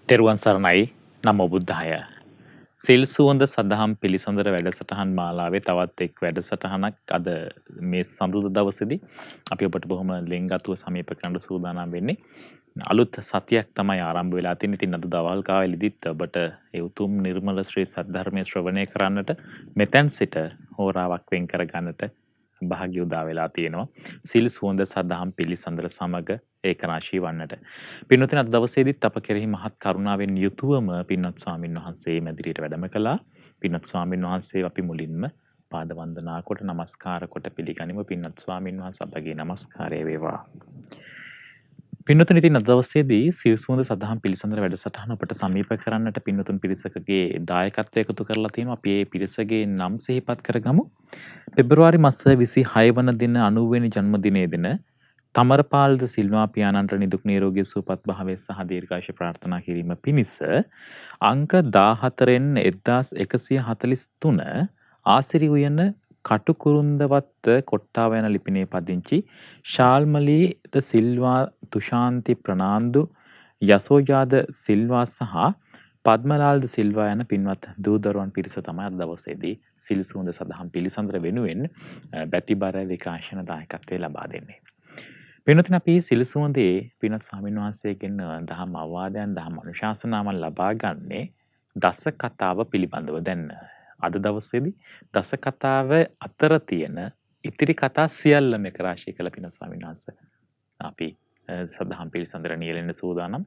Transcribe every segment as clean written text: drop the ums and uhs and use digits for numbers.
තෙරුවන් සරණයි. නමෝ බුද්ධාය. සිල් සුවඳ සදහම් පිළිසඳර වැඩසටහන් මාලාවේ තවත් එක් වැඩසටහනක් අද මේ සඳුදා දවසේදී අපි ඔබට බොහොම ලෙන්ගතුව සමීප කරන්න සූදානම් වෙන්නේ. අලුත් සතියක් තමයි ආරම්භ වෙලා තියෙන්නේ. ඉතින් අද දවල් කාලෙදිත් ඔබට ඒ උතුම් නිර්මල ශ්‍රී සද්ධර්මයේ ශ්‍රවණය කරන්නට මෙතෙන් සිට හෝරාවක් වෙන් කර ගන්නට භාග්‍ය උදා වෙලා තියෙනවා. සිල් සුවඳ සදහම් පිළිසඳර සමග ඒකරාශී වන්නට. පින්වත්නි අද දවසේදීත් අප කෙරෙහි මහත් කරුණාවෙන් යුතුවම පින්වත් ස්වාමින් වහන්සේ මැදිරියට වැඩම කළා. පින්වත් ස්වාමින් වහන්සේ අපි මුලින්ම පාද වන්දනා කොට নমස්කාර කොට පිළිගනිමු. පින්වත් ස්වාමින් වහන්සේ අපගේ নমස්කාරය වේවා. පින්වත්නි ඉතින් අද දවසේදී සිල් සුවඳ සදහම් පිළිසඳර වැඩසටහන අපට සමීප කරන්නට පින්වතුන් පිරිසකගේ දායකත්වය එකතු කරලා තියෙනවා. අපි මේ පිරිසගේ නම් සිහිපත් කරගමු. පෙබරවාරි මාස 26 වන දින 90 වෙනි ජන්මදිනයේ දින තමරපාල්ද සිල්වා පියාණන්ට නිදුක් නිරෝගී සුවපත් භාවය සහ දීර්ඝායුෂ ප්‍රාර්ථනා කිරීම පිණිස අංක 14න් 1143 ආසිරි උයන කටුකුරුන්දවත්ත කොට්ටාව යන ලිපිනේ පදිංචි ශාල්මලී ද සිල්වා තුෂාන්ති ප්‍රනාන්දු යසෝජාද සිල්වා සහ පද්මලාල් ද සිල්වා යන පින්වත් දූදරුවන් පිරිස තමයි අද දවසේදී සිල් සුවඳ සදහම් පිළිසඳර වෙනුවෙන් බැතිබර විකාශන දායකත්වය ලබා දෙන්නේ. පින්වත්නි අපි සිල් සුවඳේ පින්වත් ස්වාමීන් වහන්සේගෙන් දහම් අවවාදයන් දහම් අනුශාසනාවන් ලබා ගන්නේ දස කතාව පිළිබඳව. දැන් අද දවසේදී දස කතාව අතර තියෙන ඉතිරි කතා සියල්ලම එක රාශී කළ පින්වත් ස්වාමීන් වහන්සේ අපි සදහම් පිළිසඳර නියැලෙන්න සූදානම්.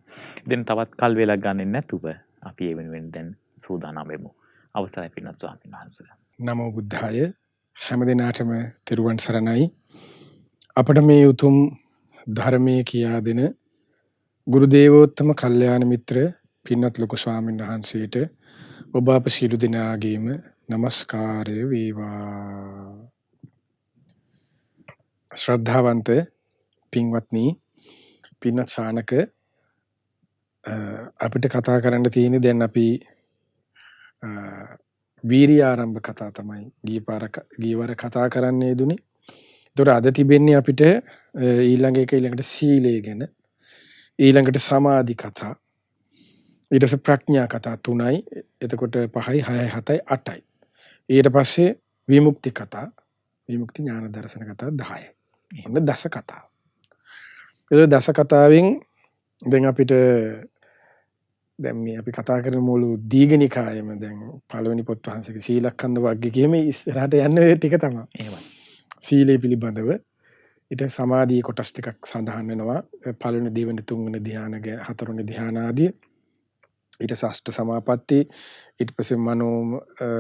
දැන් තවත් කල් වේලා ගන්නෙ නැතුව අපි ඒ වෙනුවෙන් දැන් සූදානම් වෙමු. අවසරයි පින්වත් ස්වාමීන් වහන්සේ. නමෝ බුද්ධාය. හැම දිනාටම තෙරුවන් සරණයි. අපට මේ උතුම් ධර්මයේ කියා දෙන ගුරු දේවෝත්තම කල්යාණ මිත්‍ර පින්වත් ලොකු ස්වාමීන් වහන්සේට ඔබ අප සියලු දෙනාගේම নমස්කාරය වේවා. ශ්‍රද්ධාවන්ත පින්වත්නි, පින්වත් ශානක, අපිට කතා කරන්න තියෙන්නේ දැන් අපි වීරිය ආරම්භ කතා තමයි ගියවර කතා කරන්නේ දුනේ. ඒතර අද තිබෙන්නේ අපිට ඊළඟට සීලය ගැන, ඊළඟට සමාධි කතා, ඊට පස්සේ ප්‍රඥා කතා 3යි, එතකොට 5යි 6යි 7යි 8යි. ඊට පස්සේ විමුක්ති කතා, විමුක්ති ඥාන දර්ශන කතා 10යි. ඔන්න දස කතා. ඒ දස කතාවෙන් දැන් අපිට දැන් මේ අපි කතා කරන මුළු දීඝනිකායම දැන් පළවෙනි පොත් වහන්සේගේ සීලකන්ද වග්ගයේම ඉස්සරහට යන ටික තමයි. එහෙමයි. සීලය පිළිබඳව ඊට සමාධියේ කොටස් ටිකක් සඳහන් වෙනවා. පළවෙනි දෙවෙනි තුන්වෙනි ධ්‍යාන ගැන, හතරවෙනි ධ්‍යාන ආදී. ඊට ෂෂ්ඨ සමාපatti, ඊට පස්සේ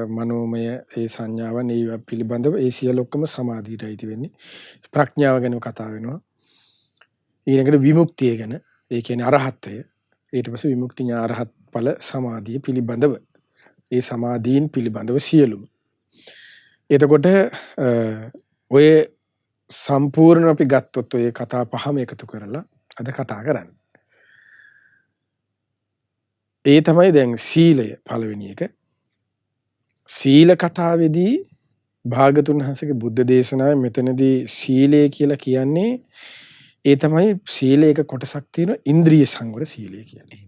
මනෝමය ඒ සංඥාවන් ඒ පිළිබඳව ඒ සියලු ඔක්කොම සමාධියට අයිති වෙන්නේ. ප්‍රඥාව ගැන කතා වෙනවා. ඊළඟට විමුක්තිය ගැන, ඒ කියන්නේ අරහත්ත්වය. ඊට පස්සේ විමුක්ති ඥාරහත් ඵල සමාධිය පිළිබඳව, ඒ සමාධීන් පිළිබඳව සියලුම. එතකොට ඔය සම්පූර්ණ අපි ගත්තොත් ඔය කතා පහම එකතු කරලා අද කතා කරන්නේ. ඒ තමයි දැන් සීලය පළවෙනි එක. සීල කතාවේදී භාගතුන් වහන්සේගේ බුද්ධ දේශනාවේ මෙතනදී සීලය කියලා කියන්නේ ඒ තමයි සීලයක කොටසක් තියෙන ඉන්ද්‍රිය සංවර සීලය කියන්නේ.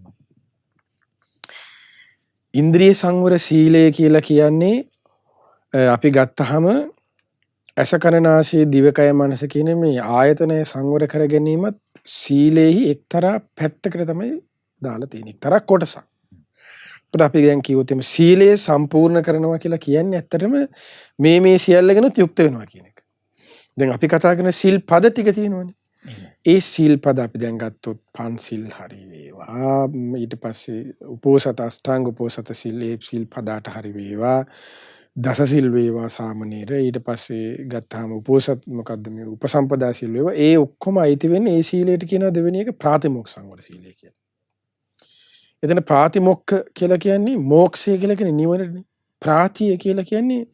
ඉන්ද්‍රිය සංවර සීලය කියලා කියන්නේ අපි ගත්තහම ඇස කන නාසය දිවකය මනස කියන මේ ආයතනය සංවර කර ගැනීමත් සීලෙහි එක්තරා පැත්තකට තමයි දාලා තියෙන එක්තරා කොටසක්. අපිට අපි දැන් කිව්වොත් එimhe සීලය සම්පූර්ණ කරනවා කියලා කියන්නේ ඇත්තටම මේ සියල්ල ගැන යුක්ත වෙනවා කියන එක. දැන් අපි කතා කරන සිල් පද ටික තියෙනවනේ. ඒ සිල් පද අපි දැන් ගත්තොත් පන්සිල් හරි වේවා, ඊට පස්සේ උපෝසත අෂ්ටාංග උපෝසත සිල් ඒ සිල් පදාට හරි වේවා, දස සිල් වේවා සාමනීර, ඊට පස්සේ ගත්තාම උපෝසත මොකද්ද මේ උපසම්පදා සිල් වේවා, ඒ ඔක්කොම අයිති වෙන්නේ ඒ සීලයට කියනවා දෙවෙනි එක ප්‍රාතිමොක්ඛ සංවර සීලය කියලා. එතන ප්‍රාතිමොක්ඛ කියලා කියන්නේ මෝක්ෂය කියලා කියන්නේ නිවනනේ. ප්‍රාතිය කියලා කියන්නේ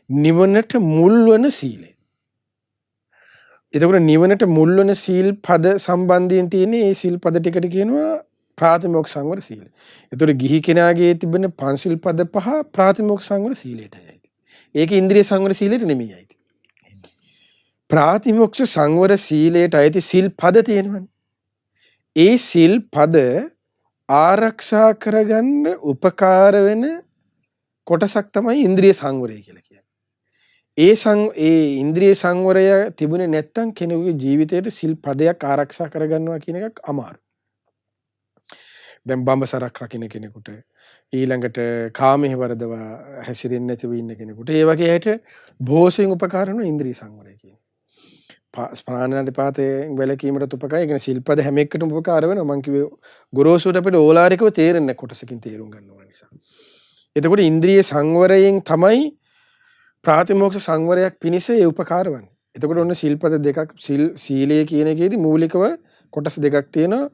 නිවනට මුල් වන සීලය. එතකොට නිවනට මුල් වන සීල් පද සම්බන්ධයෙන් තියෙන ඒ සීල් පද ටිකට කියනවා ප්‍රාතිමොක්ඛ සංවර සීලය. එතකොට ගිහි කෙනාගේ තිබෙන පංචශීල් පද පහ ප්‍රාතිමොක්ඛ සංවර සීලයටයි. ඒක ඉන්ද්‍රිය සංවර සීලයට නෙමෙයි අයිති. ප්‍රාතිමොක්ඛ සංවර සීලයට අයිති සීල් පද තියෙනවනේ. ඒ සීල් පද ආරක්ෂා කරගන්න උපකාර වෙන කොටසක් තමයි ඉන්ද්‍රිය සංවරය කියලා කියන්නේ. ඒ ඉන්ද්‍රිය සංවරය තිබුණේ නැත්නම් කෙනෙකුගේ ජීවිතේට සිල් පදයක් ආරක්ෂා කරගන්නවා කියන එකක් අමාරුයි. දැන් බඹසරක් රකින්න කෙනෙකුට ඊළඟට කාමයේ වරදවා හැසිරෙන්නේ නැතිව ඉන්න කෙනෙකුට ඒ වගේ ඇයට භෝෂයෙන් උපකාර වෙන ඉන්ද්‍රිය සංවරය කියන්නේ. ප්‍රාණාතිපාතයෙන් වැළකීමට උපකාරය. ඒ කියන්නේ සිල්පද හැම එකටම උපකාර වෙනවා. මං කිව්වේ ගොරෝසුට අපිට ඕලාරිකව තේරෙන්නේ කොටසකින් තේරුම් ගන්න ඕන නිසා. එතකොට ඉන්ද්‍රිය සංවරයෙන් තමයි ප්‍රාතිමෝක්ෂ සංවරයක් පිණිස ඒ උපකාර වන්නේ. එතකොට ඔන්න සිල්පද දෙකක් සීලය කියන එකේදී මූලිකව කොටස් දෙකක් තියෙනවා.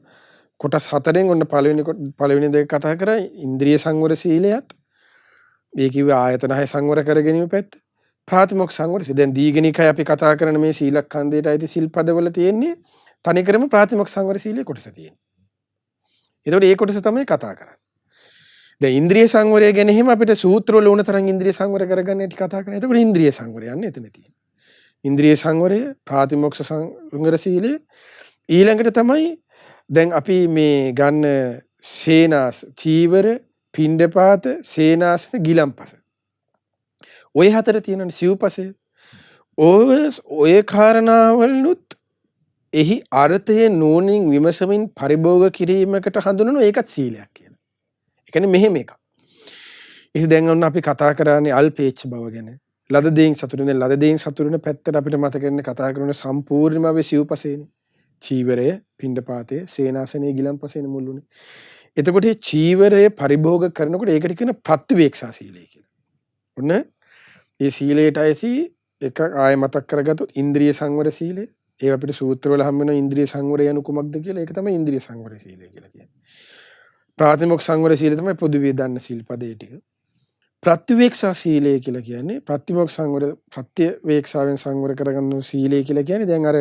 කොටස් හතරෙන් ඔන්න පළවෙනි දෙක කතා කරා ඉන්ද්‍රිය සංවර සීලයත්. මේ කිව්වේ ආයතන හය සංවර කර ගැනීම පැත්ත. ප්‍රාතිමෝක්ෂ සංවරය. දැන් දීඝනිකය අපි කතා කරන මේ සීලඛණ්ඩයට අයිති සිල්පදවල තියෙන්නේ තනිකරම ප්‍රාතිමෝක්ෂ සංවර සීලයේ කොටස තියෙන්නේ. එතකොට ඒ කොටස තමයි කතා කරන්නේ. දැන් ඉන්ද්‍රිය සංවරය ගැන එහෙම අපිට සූත්‍රවල උන තරම් ඉන්ද්‍රිය සංවර කරගන්න හැටි කතා කරනවා. එතකොට ඉන්ද්‍රිය සංවරය යන්නේ එතන තියෙන්නේ. ඉන්ද්‍රිය සංවරය ප්‍රාතිමෝක්ෂ සංවර සීලය ඊළඟට තමයි දැන් අපි මේ ගන්න සේනාස චීවර පිණ්ඩපාත සේනාසන ගිලම්පස ඔය හතර තියෙනනේ සිව්පසය. ඔය කාරණාවලුත් එහි අර්ථය නෝනින් විමසමින් පරිභෝග කිරීමකට හඳුනන ඒකත් සීලයක් කියලා. ඒ කියන්නේ මෙහෙම එකක්. ඉතින් දැන් ඔන්න අපි කතා කරන්නේ අල්පේච්ඡ බව ගැන. ලද දෙයින් සතුටු වෙන ලද දෙයින් සතුටු වෙන පැත්තට අපිට මතක වෙන්නේ කතා කරන සම්පූර්ණම අපි සිව්පසේනේ. චීවරය, පිණ්ඩපාතය, සේනාසනය, ගිලම්පසේනේ මුල්ුනේ. එතකොට මේ චීවරය පරිභෝග කරනකොට ඒකට කියන ප්‍රතිවේක්ෂා සීලය කියලා. ඔන්න ඒ සීලයට ඇසි එක ආය මතක් කරගත්තොත් ඉන්ද්‍රිය සංවර සීලය. ඒ අපිට සූත්‍රවල හම් වෙන ඉන්ද්‍රිය සංවරය යනු කුමක්ද කියලා ඒක තමයි ඉන්ද්‍රිය සංවර සීලය කියලා කියන්නේ. ප්‍රාතිමෝක්ෂ සංවර සීලය තමයි පොදුවේ දන්න සීල්පදේ ටික. ප්‍රතිවේක්ෂා සීලය කියලා කියන්නේ ප්‍රතිමෝක්ෂ සංවර ප්‍රතිවේක්ෂාවෙන් සංවර කරගන්න සීලය කියලා කියන්නේ දැන් අර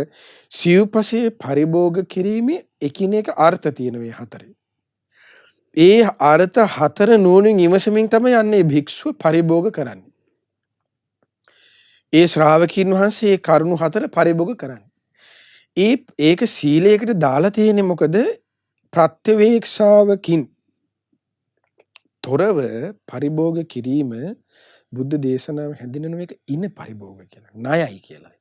සිව්පසේ පරිභෝග කිරීමේ එකිනෙක අර්ථ තියෙන මේ හතරේ. ඒ අර්ථ හතර නුවණින් ඉවසමින් තමයි යන්නේ භික්ෂුව පරිභෝග කරන්නේ. ඒ ශ්‍රාවකීන් වහන්සේ ඒ කරුණු හතර පරිභෝග කරන්නේ. ඒක සීලයකට දාලා තියෙන්නේ මොකද? ප්‍රත්‍යවේක්ෂාවකින් තොරව පරිභෝග කිරීම බුද්ධ දේශනාව හැඳින්වෙන එක ඉන පරිභෝග කියලා. ණයයි කියලා.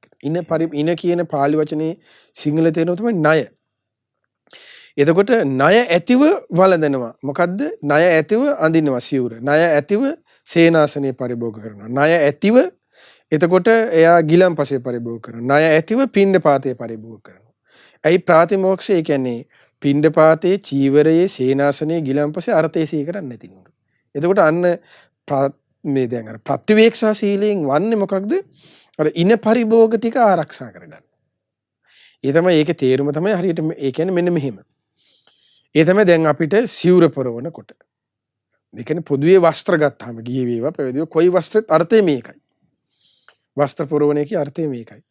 ඉන කියන පාලි වචනේ සිංහල තේරුම තමයි ණය. එතකොට ණය ඇතිව වළඳනවා. මොකද්ද? ණය ඇතිව අඳිනවා සිවුර. ණය ඇතිව සේනාසනේ පරිභෝග කරනවා. ණය ඇතිව එතකොට එයා ගිලම්පසේ පරිභෝග කරනවා. ණය ඇතිව පිණ්ඩපාතේ පරිභෝග කරනවා. ඇයි ප්‍රාතිමෝක්ෂය කියන්නේ පිණ්ඩපාතේ චීවරයේ සේනාසනේ ගිලම්පසේ අර්ථය සිහි කරන්නේ නැති නෝන. එතකොට අන්න මේ දැන් අර ප්‍රතිවේක්ෂා සීලයෙන් වන්නේ මොකක්ද? අර ඉන පරිභෝග ටික ආරක්ෂා කරගන්න. ඒ තමයි ඒකේ තේරුම තමයි හරියට ඒ කියන්නේ මෙන්න මෙහෙම. ඒ තමයි දැන් අපිට සිවුර පොරවනකොට. ඒ කියන්නේ පොදුවේ වස්ත්‍ර ගත්තාම ගිහි වේවා පැවිදිව කොයි වස්ත්‍රෙත් අර්ථය මේකයි. වස්ත්‍ර පොරවන එකේ අර්ථය මේකයි.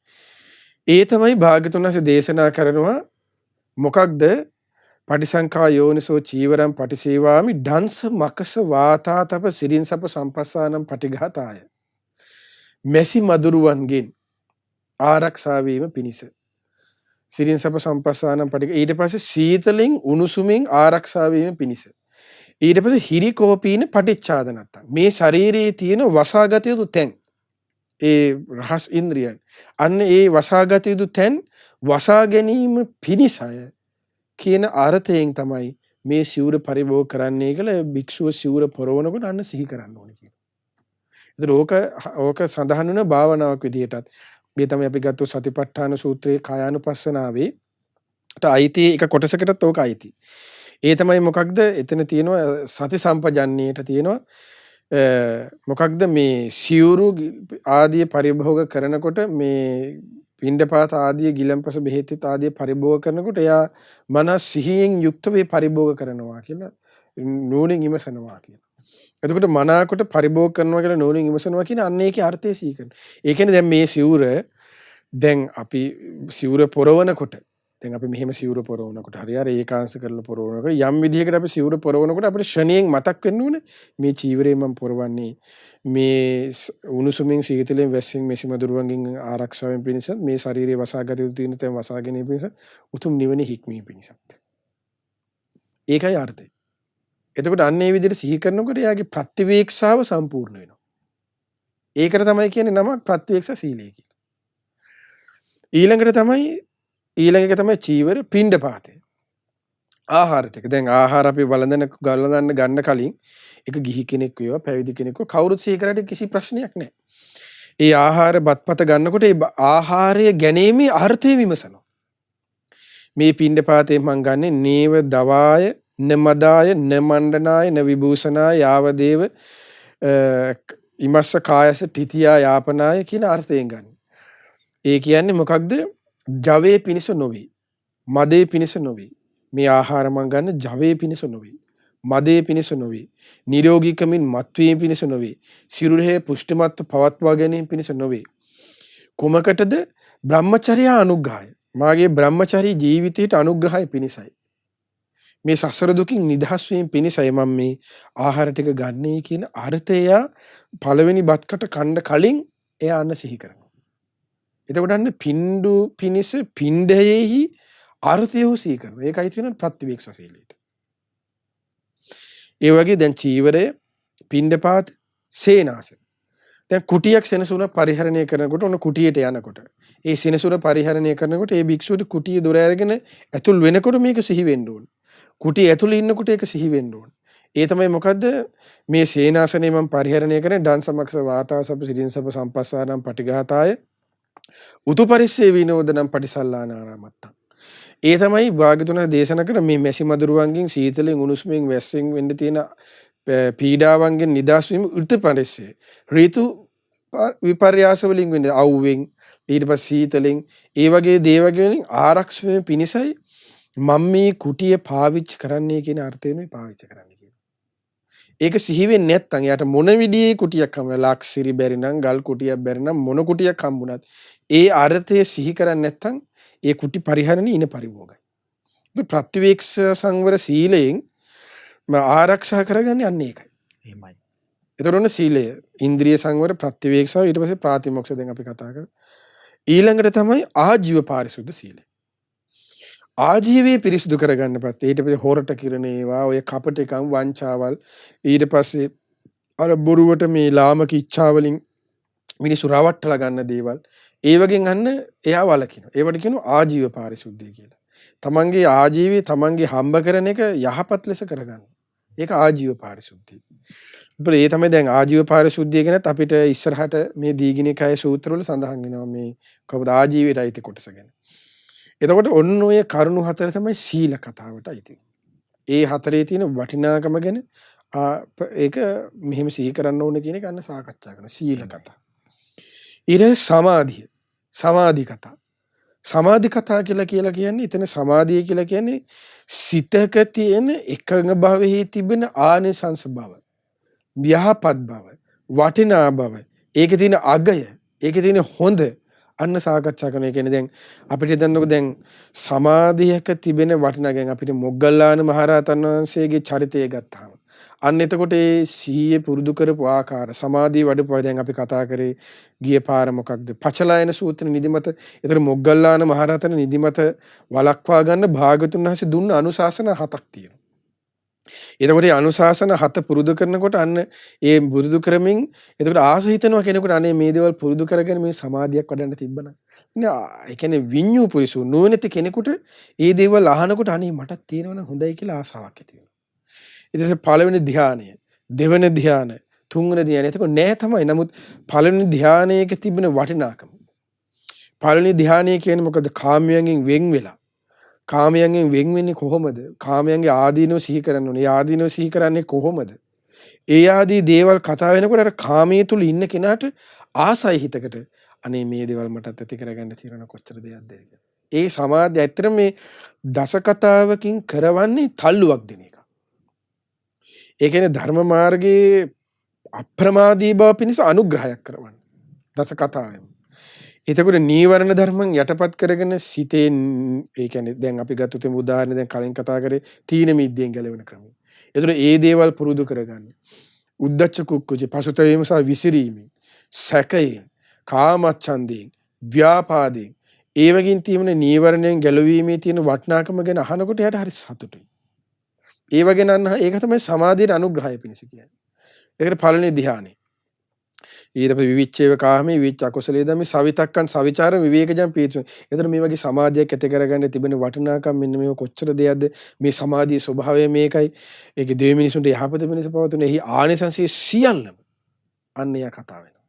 ඒ තමයි භාග්‍යතුන් වහන්සේ දේශනා කරනවා මොකක්ද? පටිසංඛා යෝනිසෝ චීවරම් පටිසේවාමි ඩංස මකස වාතාතප සිරින්සප සම්පස්සානම් පටිඝාතාය. මෙසි මදුරුවන්ගෙන් ආරක්ෂා වීම පිණිස. සිරින්සප සම්පස්සානම් පටිඝ ඊට පස්සේ සීතලෙන් උණුසුමින් ආරක්ෂා වීම පිණිස. ඊට පස්සේ හිරි කෝපීන පටිච්චාදනත්ත. මේ ශරීරයේ තියෙන වසාගත යුතු තැන් ඒ රහස් ඉන්ද්‍රියන් අන්න ඒ වසාගත යුතු තැන් වසා ගැනීම පිණිසය කියන අර්ථයෙන් තමයි මේ සිවුර පරිභෝග කරන්නේ කියලා භික්ෂුව සිවුර පොරවනකොට අන්න සිහි කරන්න ඕනේ කියලා. ඒතර ඕක සඳහන් වෙන භාවනාවක් විදිහටත් මේ තමයි අපි ගත්ත සතිපට්ඨාන සූත්‍රයේ කායානුපස්සනාවේ අයිති එක කොටසකටත් ඕක අයිති. ඒ තමයි මොකක්ද? එතන තියෙනවා සති සම්පජන්ණයට තියෙනවා මොකක්ද මේ සිවුරු ආදී පරිභෝග කරනකොට මේ පිණ්ඩපාත ආදී ගිලම්පස බෙහෙත් ආදී පරිභෝග කරනකොට එයා මනස සිහියෙන් යුක්ත වේ පරිභෝග කරනවා කියලා නෝනින් ඉමසනවා කියලා. එතකොට මනාකොට පරිභෝග කරනවා කියලා නෝනින් ඉමසනවා කියන අන්න ඒකේ අර්ථය සිහි කරනවා. ඒ කියන්නේ දැන් මේ සිවුර දැන් අපි සිවුර පොරවනකොට දැන් අපි මෙහෙම සිවුර පොරවනකොට හරි අර ඒකාංශ කරලා පොරවනකොට යම් විදිහකට අපි සිවුර පොරවනකොට අපිට ෂණයෙන් මතක් වෙන්න ඕනේ මේ චීවරේ මම පොරවන්නේ මේ උණුසුමින් සීතලෙන් වැස්සෙන් මෙසි මදුරුවන්ගෙන් ආරක්ෂාවෙන් පිණිස මේ ශරීරයේ වසාගත යුතු තියෙන තැන් වසා ගැනීම පිණිස උතුම් නිවනේ හික්මීම පිණිසත්. ඒකයි අර්ථය. එතකොට අන්න ඒ විදිහට සිහි කරනකොට එයාගේ ප්‍රතිවේක්ෂාව සම්පූර්ණ වෙනවා. ඒකට තමයි කියන්නේ නමක් ප්‍රතිවේක්ෂා සීලය කියලා. ඊළඟ එක තමයි චීවර පිණ්ඩපාතය. ආහාර ටික. දැන් ආහාර අපි වළඳන්න ගන්න කලින් එක ගිහි කෙනෙක් වේවා පැවිදි කෙනෙක් වේවා කවුරුත් සිහි කරාට කිසි ප්‍රශ්නයක් නැහැ. ඒ ආහාර බත්පත ගන්නකොට ඒ ආහාරය ගැනීමේ අර්ථය විමසනවා. මේ පිණ්ඩපාතේ මං ගන්නෙ නේව දවාය නමදාය නමණ්ඩනාය නවිභූෂනාය යාවදේව ඉමස්ස කායස තිතියා යාපනාය කියන අර්ථයෙන් ගන්න. ඒ කියන්නේ මොකක්ද? ජවයේ පිනිස නොවේ. මදේ පිනිස නොවේ. මේ ආහාර මං ගන්න ජවයේ පිනිස නොවේ. මදේ පිනිස නොවේ. නිරෝගීකමින් මත්වීම පිනිස නොවේ. සිරුරේ පුෂ්ටිමත්ව පවත්වා ගැනීම පිනිස නොවේ. කුමකටද? බ්‍රහ්මචර්යා අනුග්‍රහය. මාගේ බ්‍රහ්මචරී ජීවිතයට අනුග්‍රහය පිණිසයි. මේ සසර දුකින් නිදහස් වීම පිණිසයි මම මේ ආහාර ටික ගන්නේ කියන අර්ථය පළවෙනි බත්කට කන්න කලින් එයා අන්න සිහි කරනවා. එතකොට අන්න පින්ඩු පිණිස පින්ඩයෙහි අර්ථය සිහි කරනවා. ඒකයි තියෙන ප්‍රතිවේක්ෂ සීලයට. ඒ වගේ දැන් චීවරය, පින්ඩපාත, සේනාසන. දැන් කුටියක් සෙනසුන පරිහරණය කරනකොට ඔන්න කුටියට යනකොට ඒ සෙනසුන පරිහරණය කරනකොට ඒ භික්ෂුවට කුටිය දොර අරගෙන ඇතුල් වෙනකොට මේක සිහි වෙන්න ඕන. කුටිය ඇතුළේ ඉන්නකොට ඒක සිහි වෙන්න ඕන. ඒ තමයි මොකද්ද? මේ සේනාසනේ මම පරිහරණය කරන්නේ ඩාන්සමක්ස වාතාසප සිරින්සප සම්පස්සානම් පටිඝාතාය උතුපරිස්සේ විනෝදනම් පටිසල්ලානාරාමත්තා. ඒ තමයි භාග්‍යතුන් දේශනා කර මේ මැසි මදුරුවන්ගෙන් සීතලෙන් උණුසුමින් වැස්සෙන් වෙන්න තියෙන පීඩාවන්ගෙන් නිදහස් වීම උතුපරිස්සේ ඍතු විපර්යාස වලින් වෙන්නේ අවුවෙන් ඊට පස්සේ සීතලෙන් ඒ වගේ දේවල් ආරක්ෂ වීම පිණිසයි මම මේ කුටිය පාවිච්චි කරන්නේ කියන අර්ථයෙන් පාවිච්චි කරන්නේ කියලා. ඒක සිහි වෙන්නේ නැත්නම් යාට මොන විදිහේ කුටියක් හම්බ ලක්සිරි බැරි නම් ගල් කුටියක් බැරි නම් මොන කුටියක් හම්බුණත් ඒ අර්ථය සිහි කරන්නේ නැත්නම් ඒ කුටි පරිහරණේ ඉන පරිභෝගයි. ප්‍රතිවේක්ෂ සංවර සීලයෙන් ආරක්ෂා කරගන්නේ අන්න ඒකයි. එහෙමයි. එතකොට ඔන්න සීලය ඉන්ද්‍රිය සංවර ප්‍රතිවේක්ෂාව ඊට පස්සේ ප්‍රාතිමොක්ෂ දැන් අපි කතා කරා. ඊළඟට තමයි ආජීව පාරිශුද්ධ සීලය. ආජීවයේ පිරිසිදු කරගන්න පස්සේ ඊට පස්සේ හොරට කිරණ ඒවා ඔය කපටකම් වංචාවල් ඊට පස්සේ අර බොරුවට මේ ලාමක ඉච්ඡා වලින් මිනිස්සු රවට්ටලා ගන්න දේවල් ඒ වගේන් අන්න එයා වලකිනවා. ඒවට කියනවා ආජීව පාරිශුද්ධිය කියලා. තමන්ගේ ආජීවයේ තමන්ගේ හම්බ කරන එක යහපත් ලෙස කරගන්න. ඒක ආජීව පාරිශුද්ධිය. ඒ තමයි දැන් ආජීව පාරිශුද්ධිය ගැනත් අපිට ඉස්සරහට මේ දීගිනිකාය සූත්‍රවල සඳහන් වෙනවා මේ කවුද ආජීවයට අයිති කොටස ගැන. එතකොට ඔන්න ඔය කරුණු හතර තමයි සීල කතාවට අයිති. ඒ හතරේ තියෙන වටිනාකම ගැන ඒක මෙහෙම සිහි කරන්න ඕන කියන එක අන්න සාකච්ඡා කරනවා. සීල කතා. ඊට සමාධිය. සමාධි කතා. සමාධි කතා කියලා කියන්නේ එතන සමාධිය කියලා කියන්නේ සිතක තියෙන එකඟ භවෙහි තිබෙන ආනිසංස බව. ව්‍යාපත් බව, වටිනා බව, ඒකේ තියෙන අගය, ඒකේ තියෙන හොඳ අන්න සාකච්ඡා කරන එක. දැන් අපිට හිතන්නකො දැන් සමාධියක තිබෙන වටිනාකම් අපිට මොග්ගල්ලාන මහරහතන් වහන්සේගේ චරිතය ගත්තාම අන්න එතකොට ඒ සිහිය පුරුදු කරපු ආකාර සමාධිය වඩපුවා දැන් අපි කතා කරේ ගිය පාර මොකක්ද පචලායන සූත්‍ර නිදිමත. ඒතර මොග්ගල්ලාන මහරහතන් නිදිමත වළක්වා ගන්න භාගතුන් වහන්සේ දුන්න අනුශාසන 7ක් තියෙනවා. එතකොට මේ අනුශාසන 7 පුරුදු කරනකොට අන්න ඒ පුරුදු කරමින් එතකොට ආස හිතනවා කෙනෙකුට අනේ මේ දේවල් පුරුදු කරගෙන මේ සමාධියක් වඩන්න තිබ්බනම් නේ ඒ කියන්නේ විඤ්ඤු පුරිසු නුවණැති කෙනෙකුට මේ දේවල් අහනකොට අනේ මටත් තියෙනවනම් හොඳයි කියලා ආසාවක් ඇති වෙනවා. ඊට පස්සේ පළවෙනි ධ්‍යානය, දෙවෙනි ධ්‍යාන, තුන්වෙනි ධ්‍යාන. එතකොට නෑ තමයි. නමුත් පළවෙනි ධ්‍යානයක තිබෙන වටිනාකම. පළවෙනි ධ්‍යානය කියන්නේ මොකද? කාමයන්ගෙන් වෙන් වෙලා. කාමයන්ගෙන් වෙන් වෙන්නේ කොහොමද? කාමයන්ගේ ආදීනව සිහි කරන්න ඕනේ. ඒ ආදීනව සිහි කරන්නේ කොහොමද? ඒ ආදී දේවල් කතා වෙනකොට අර කාමයේ තුල ඉන්න කෙනාට ආසයි හිතකට අනේ මේ දේවල් මටත් ඇති කරගන්න තියෙන කොච්චර දෙයක්ද කියලා. ඒ සමාධිය ඇත්තට මේ දස කතාවකින් කරවන්නේ තල්ලුවක් දෙන එක. ඒ කියන්නේ ධර්ම මාර්ගයේ අප්‍රමාදී බව පිණිස අනුග්‍රහයක් කරවන්න. දස කතාවෙන්. එතකොට නීවරණ ධර්මයන් යටපත් කරගෙන සිතේ ඒ කියන්නේ දැන් අපි ගත්තොත් මේ උදාහරණ දැන් කලින් කතා කරේ තීන මිද්දෙන් ගැලවෙන ක්‍රමය. එතකොට ඒ දේවල් පුරුදු කරගන්න. උද්දච්ච කුක්කුච පසුතැවීම සහ විසිරීමෙන්, සැකයෙන්, කාමච්ඡන්දයෙන්, ව්‍යාපාදයෙන් ඒ වගේන් තියෙන නීවරණයෙන් ගැලවීමේ තියෙන වටිනාකම ගැන අහනකොට එයාට හරි සතුටුයි. ඒ වගේ නන්න ඒක තමයි සමාධියට අනුග්‍රහය පිණිස කියන්නේ. ඒකට පළවෙනි ධ්‍යානෙ. ඊට පස්සේ විවිච්ඡේව කාමී විවිච්ඡ අකුසලයේ ධම්මේ සවිතක්කන් සවිචාර විවේකජම් පීති. එතන මේ වගේ සමාධියක් ඇති කරගන්න තිබෙන වටිනාකම් මෙන්න මේක කොච්චර දෙයක්ද මේ සමාධියේ ස්වභාවය මේකයි. ඒකේ දෙවි මිනිසුන්ට යහපත පිණිස පවතුන එහි ආනිසංසය සියල්ලම අන්න එයා කතා වෙනවා.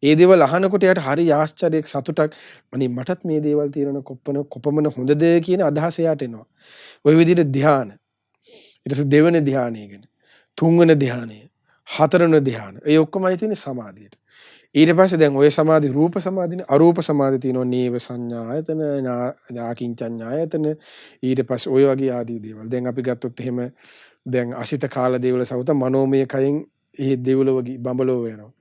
ඒ දේවල් අහනකොට යාට හරි ආශ්චර්යයක් සතුටක් අනේ මටත් මේ දේවල් තියෙන කොපමණ හොඳද කියන අදහස යාට එනවා. ওই විදිහට ධ්‍යාන. ඊට පස්සේ දෙවන ධ්‍යානය ගැන. තුන්වන ධ්‍යානය. හතරවන ධ්‍යාන. ඒ ඔක්කොමයි තියෙන්නේ සමාධියට. ඊට පස්සේ දැන් ඔය සමාධි රූප සමාධිනේ අරූප සමාධි තියෙනවා නේව සංඥායතන ඥාකින්චඤ්ඤායතන ඊට පස්සේ ඔය වගේ ආදී දේවල්. දැන් අපි ගත්තොත් එහෙම දැන් අසිත කාල දේවල සවුත මනෝමය කයෙන් ඒ දෙවලවගේ බඹලෝ වෙනවා.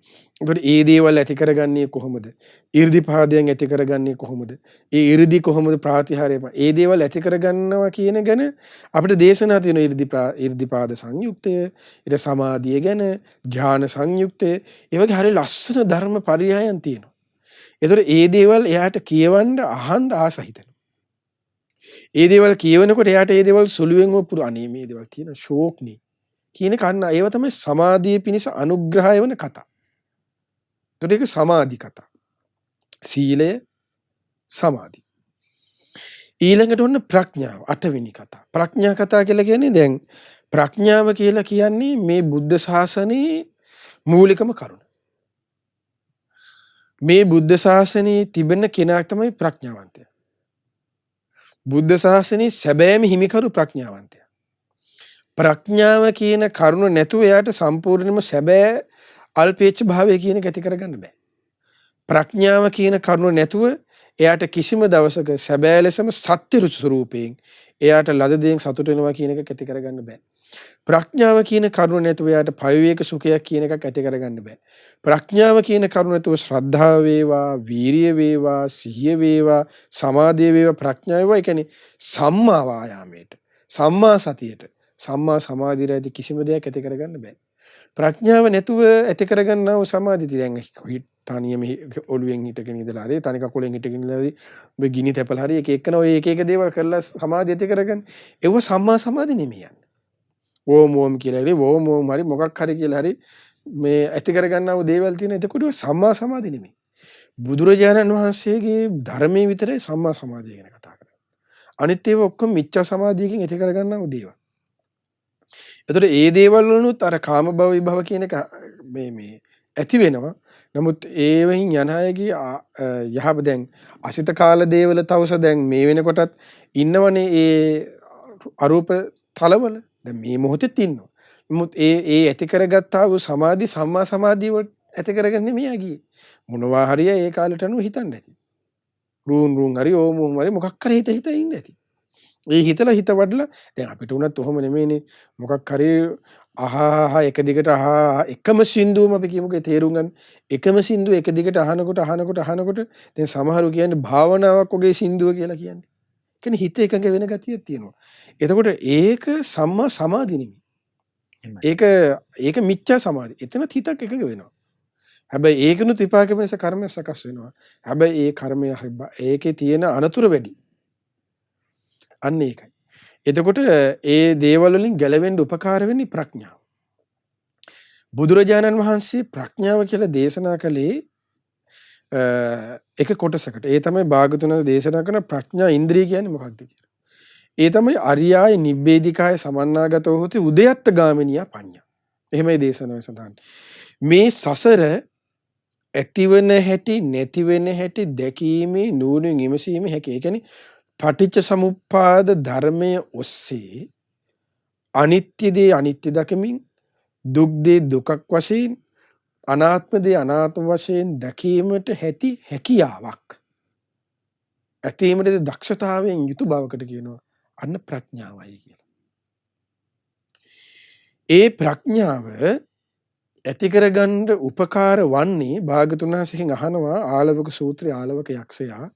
ඒකට ඒ දේවල් ඇති කරගන්නේ කොහොමද? 이르දිපාදයෙන් ඇති කරගන්නේ කොහොමද? ඒ 이르දි කොහොමද ප්‍රාතිහාර්යය? ඒ දේවල් ඇති කරගන්නවා කියන ගැන අපිට දේශනා තියෙනවා 이르දිපාද සංයුක්තය, ඊට සමාධිය ගැන, ඥාන සංයුක්තය. ඒ වගේ හරිය ලස්සන ධර්ම පරියායන් තියෙනවා. ඒතකොට ඒ දේවල් එයාට කියවන්න අහන්න ආසහිතෙනවා. ඒ දේවල් කියවනකොට එයාට ඒ දේවල් සුළුවෙන් ඔප්පුරු අනේ මේ දේවල් තියෙන ෂෝක්නේ කියන කන්න ඒව තමයි සමාධිය පිණිස අනුග්‍රහය වන කතා. ඒතකොට ඒක සමාධි කතා. සීලය සමාධි. ඊළඟට ඔන්න ප්‍රඥාව අටවෙනි කතා. ප්‍රඥා කතා කියලා කියන්නේ දැන් ප්‍රඥාව කියලා කියන්නේ මේ බුද්ධ ශාසනයේ මූලිකම කරුණ. මේ බුද්ධ ශාසනයේ තිබෙන කෙනා තමයි ප්‍රඥාවන්තයා. බුද්ධ ශාසනයේ සැබෑම හිමිකරු ප්‍රඥාවන්තයා. ප්‍රඥාව කියන කරුණ නැතුව එයාට සම්පූර්ණයෙන්ම සැබෑ අල්පේච්ඡ භාවය කියන එක ඇති කරගන්න බෑ. ප්‍රඥාව කියන කරුණ නැතුව එයාට කිසිම දවසක සැබෑ ලෙසම සත්‍ය රුචි ස්වරූපයෙන් එයාට ලද දෙයින් සතුට වෙනවා කියන එක ඇති කරගන්න බෑ. ප්‍රඥාව කියන කරුණ නැතුව එයාට පවිවේක සුඛයක් කියන එකක් ඇති කරගන්න බෑ. ප්‍රඥාව කියන කරුණ නැතුව ශ්‍රද්ධාව වේවා, වීරිය වේවා, සිහිය වේවා, සමාධිය වේවා, ප්‍රඥාව වේවා, ඒ කියන්නේ සම්මා වායාමයට, සම්මා සතියට, සම්මා සමාධියට ඇති කිසිම දෙයක් ඇති කරගන්න බෑ. ප්‍රඥාව නැතුව ඇති කරගන්නා වූ සමාධිය දැන් තනියම ඔළුවෙන් හිටගෙන ඉඳලා හරි තනි කකුලෙන් හිටගෙන ඉඳලා හරි ඔබ ගිනි තැපල හරි එක එකන ඔය එක එක දේවල් කරලා සමාධිය ඇති කරගන්න. ඒව සම්මා සමාධි නෙමෙයි යන්නේ. ඕම් ඕම් කියලා හරි ඕම් ඕම් හරි මොකක් හරි කියලා හරි මේ ඇති කරගන්නා වූ දේවල් තියෙන එතකොට සම්මා සමාධි නෙමෙයි. බුදුරජාණන් වහන්සේගේ ධර්මයේ විතරයි සම්මා සමාධිය ගැන කතා කරන්නේ. අනිත් ඒවා ඔක්කොම මිච්ඡා සමාධියකින් ඇති කරගන්නා වූ දේවල්. එතකොට ඒ දේවල් වලුත් අර කාම භව විභව කියන එක මේ ඇති වෙනවා. නමුත් ඒවෙන් යන අයගේ යහප දැන් අසිත කාල දේවල තවස දැන් මේ වෙනකොටත් ඉන්නවනේ ඒ අරූප තලවල. දැන් මේ මොහොතෙත් ඉන්නවා. නමුත් ඒ ඇති කරගත්තා වූ සමාධි සම්මා සමාධිය වල ඇති කරගන්නේ මෙයා ගියේ. මොනවා හරි ඒ කාලේට අනුව හිතන්නේ නැති. රූන් හරි ඕම් ඕම් හරි මොකක් හරි හිත ඉන්නේ නැති. ඒ හිතලා හිත වඩලා දැන් අපිට උනත් ඔහොම නෙමෙයිනේ මොකක් හරි එක දිගට එකම සින්දුවම අපි කියමුකෝ තේරුම් ගන්න එකම සින්දුව එක දිගට අහනකොට දැන් සමහරු කියන්නේ භාවනාවක් වගේ සින්දුව කියලා කියන්නේ. ඒ කියන්නේ හිත එකඟ වෙන ගතියක් තියෙනවා. එතකොට ඒක සම්මා සමාධි නෙමෙයි. ඒක මිච්ඡා සමාධි. එතනත් හිතක් එකඟ වෙනවා. හැබැයි ඒකනුත් විපාක වෙනස කර්මය සකස් වෙනවා. හැබැයි ඒ කර්මය ඒකේ තියෙන අනතුරු වැඩි. අන්න ඒකයි. එතකොට ඒ දේවල් වලින් ගැලවෙන්න උපකාර වෙන්නේ ප්‍රඥාව. බුදුරජාණන් වහන්සේ ප්‍රඥාව කියලා දේශනා කළේ එක කොටසකට. ඒ තමයි භාගතුන දේශනා කරන ප්‍රඥා ඉන්ද්‍රිය කියන්නේ මොකක්ද කියලා. ඒ තමයි අරියාය නිබ්බේධිකාය සමන්නාගතෝ හොති උදයත්ත ගාමිනියා පඤ්ඤා. එහෙමයි දේශනාවේ සඳහන්. මේ සසර ඇතිවෙන හැටි නැතිවෙන හැටි දැකීමේ නුවණින් විමසීමේ හැකි. ඒ කියන්නේ පටිච්ච සමුප්පාද ධර්මය ඔස්සේ අනිත්‍ය දේ අනිත්‍ය දකමින් දුක් දේ දුකක් වශයෙන් අනාත්ම දේ අනාත්ම වශයෙන් දැකීමට හැකියාවක් ඇතීමට දක්ෂතාවයෙන් යුතු බවකට කියනවා අන්න ප්‍රඥාවයි කියලා. ඒ ප්‍රඥාව ඇති කරගන්න උපකාර වන්නේ භාගතුන් වහන්සේගෙන් අහනවා ආලවක සූත්‍රයේ ආලවක යක්ෂයා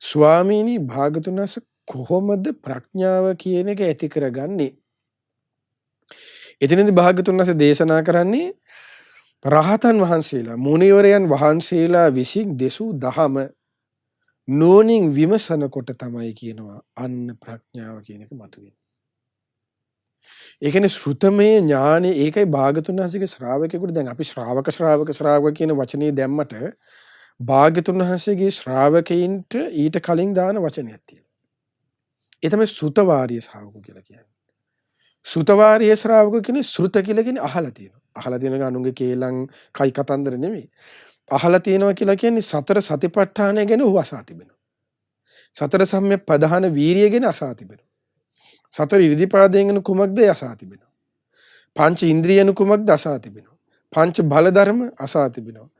ස්වාමීනි භාගතුන් වහන්සේ කොහොමද ප්‍රඥාව කියන එක ඇති කරගන්නේ? එතනදී භාගතුන් වහන්සේ දේශනා කරන්නේ රහතන් වහන්සේලා මුනිවරයන් වහන්සේලා විසින් දෙසූ දහම නෝනින් විමසන කොට තමයි කියනවා අන්න ප්‍රඥාව කියන එක මතුවෙන්නේ. ඒ කියන්නේ ශ්‍රුතමය ඥානෙ ඒකයි භාග්‍යතුන් වහන්සේගේ ශ්‍රාවකයෙකුට දැන් අපි ශ්‍රාවක කියන වචනේ දැම්මට භාග්‍යතුන් වහන්සේගේ ශ්‍රාවකයින්ට ඊට කලින් දාන වචනයක් තියෙනවා. ඒ තමයි සුතවාරිය ශ්‍රාවකෝ කියලා කියන්නේ. සුතවාරිය ශ්‍රාවකෝ කියන්නේ ශ්‍රුත කියලා කියන්නේ අහලා තියෙනවා. අහලා තියෙන අනුන්ගේ කේලම් කයි කතන්දර නෙමෙයි. අහලා තියෙනවා කියලා කියන්නේ සතර සතිපට්ඨානය ගැන ඔහු අසා තිබෙනවා. සතර සම්‍යක් ප්‍රධාන වීරිය ගැන අසා තිබෙනවා. සතර ඉරිදිපාදයෙන් යන කුමක්ද අසා තිබෙනවා. පංච ඉන්ද්‍රියන කුමක්ද අසා තිබෙනවා. පංච බල ධර්ම අසා තිබෙනවා.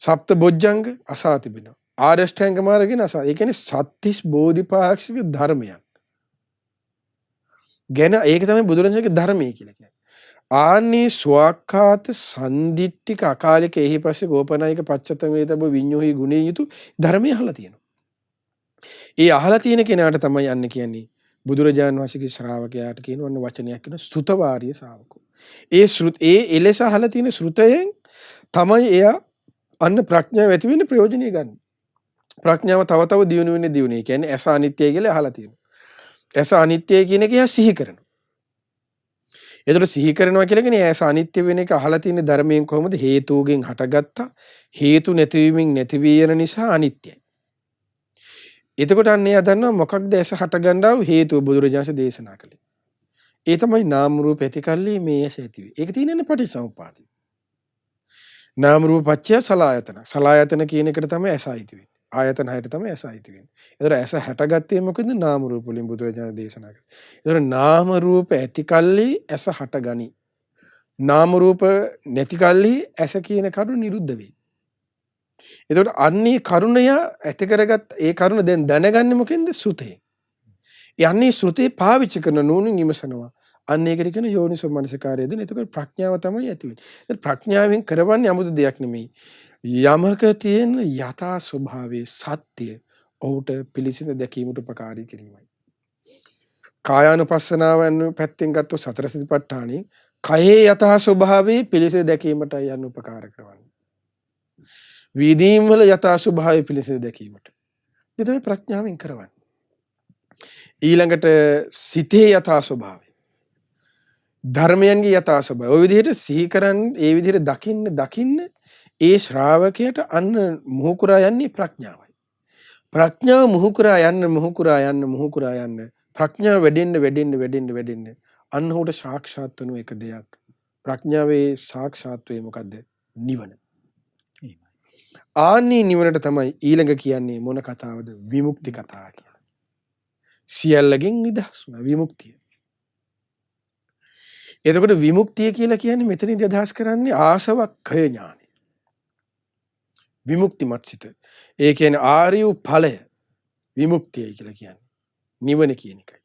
සප්ත බොජ්ජංග අසා තිබෙනවා. ආර්ය අෂ්ටාංග මාර්ගයෙන් අසා. ඒ කියන්නේ සත්‍තිස් බෝධිපාක්ෂික ධර්මයන්. ගැන ඒක තමයි බුදුරජාණන්ගේ ධර්මය කියලා කියන්නේ. ආන්නේ ස්වාක්ඛාත සම්දිට්ඨික අකාලික එහි පස්සේ ගෝපනායක පච්චත වේතබ විඤ්ඤෝහි ගුණේ යුතු ධර්මය අහලා තියෙනවා. ඒ අහලා තියෙන කෙනාට තමයි යන්නේ කියන්නේ බුදුරජාණන් වහන්සේගේ ශ්‍රාවකයාට කියන වන්න වචනයක් කියන සුතවාරිය ශ්‍රාවකෝ. ඒ එලෙස අහලා තියෙන ශ්‍රුතයෙන් තමයි එයා අන්න ප්‍රඥාව ඇති වෙන්න ප්‍රයෝජනෙ ගන්න. ප්‍රඥාව තව තව දියුණු වෙන්නේ දියුණුවේ. කියන්නේ ඇස අනිත්‍යයි කියලා අහලා තියෙනවා. ඇස අනිත්‍යයි කියන එක එයා සිහි කරනවා. ඒතර සිහි කරනවා කියලා කියන්නේ ඇස අනිත්‍ය වෙන එක අහලා තියෙන ධර්මයෙන් කොහොමද හේතුගෙන් හටගත්තා. හේතු නැතිවීමෙන් නැති වී යන නිසා අනිත්‍යයි. එතකොට අන්න එයා දන්නවා මොකක්ද ඇස හටගන්නාව හේතුව බුදුරජාණන් දේශනා කළේ. ඒ තමයි නාම රූප ඇතිකල්ලි මේ ඇස ඇති වේ. ඒක තියෙන්නේ පටිච්චසමුප්පාදේ. නාම රූප පත්‍ය සලආයතන. සලආයතන කියන එකට තමයි ඇස අයිති වෙන්නේ. ආයතන හයට තමයි ඇස අයිති වෙන්නේ. ඒතර ඇස හටගත්තේ මොකද? නාම රූප වලින් බුදුරජාණන් දේශනා කළේ. ඒතර නාම රූප ඇතිකල්ලි ඇස හටගනි. නාම රූප නැතිකල්ලි ඇස කියන කරුණ නිරුද්ධ වෙයි. එතකොට අන්නේ කරුණය ඇති කරගත් ඒ කරුණ දැන් දැනගන්නේ මොකෙන්ද? සුතේ. යන්නේ සුතේ පාවිච්චි කරන නෝනින් විමසනවා. අන්න ඒකට කියන යෝනිසෝ මනසිකාරය දෙන. එතකොට ප්‍රඥාව තමයි ඇති වෙන්නේ. ඒ ප්‍රඥාවෙන් කරවන්නේ 아무දු දෙයක් නෙමෙයි. යමක තියෙන යථා ස්වභාවයේ සත්‍ය ඔහුට පිළිසිඳ දැකීමට උපකාරී කිරීමයි. කායානුපස්සනාවෙන් පැත්තෙන් ගත්තොත් සතර සතිපට්ඨානෙ කයේ යථා ස්වභාවයේ පිළිසිඳ දැකීමටයි යන්න උපකාර කරවන්නේ. විදීම් වල යථා ස්වභාවය පිළිසිඳ දැකීමට. ඒ තමයි ප්‍රඥාවෙන් කරවන්නේ. ඊළඟට සිතේ යථා ස්වභාවය. ධර්මයන්ගේ යථා ස්වභාවය. ඔය විදිහට සිහි කරන්නේ ඒ විදිහට දකින්න ඒ ශ්‍රාවකයට අන්න මුහුකුරා යන්නේ ප්‍රඥාවයි. ප්‍රඥාව මුහුකුරා යන්න ප්‍රඥාව වැඩෙන්න අන්න උට සාක්ෂාත් වෙන එක දෙයක්. ප්‍රඥාවේ සාක්ෂාත් වේ මොකද්ද? නිවන. ආන්නේ නිවනට තමයි ඊළඟ කියන්නේ මොන කතාවද? විමුක්ති කතාව කියලා. සියල්ලකින් නිදහස් වුණා විමුක්තිය. එතකොට විමුක්තිය කියලා කියන්නේ මෙතනදී අදහස් කරන්නේ ආසවක්ඛය ඥානය. විමුක්තිමත් සිත. ඒ කියන්නේ ආර්ය වූ ඵලය විමුක්තියයි කියලා කියන්නේ. නිවන කියන එකයි.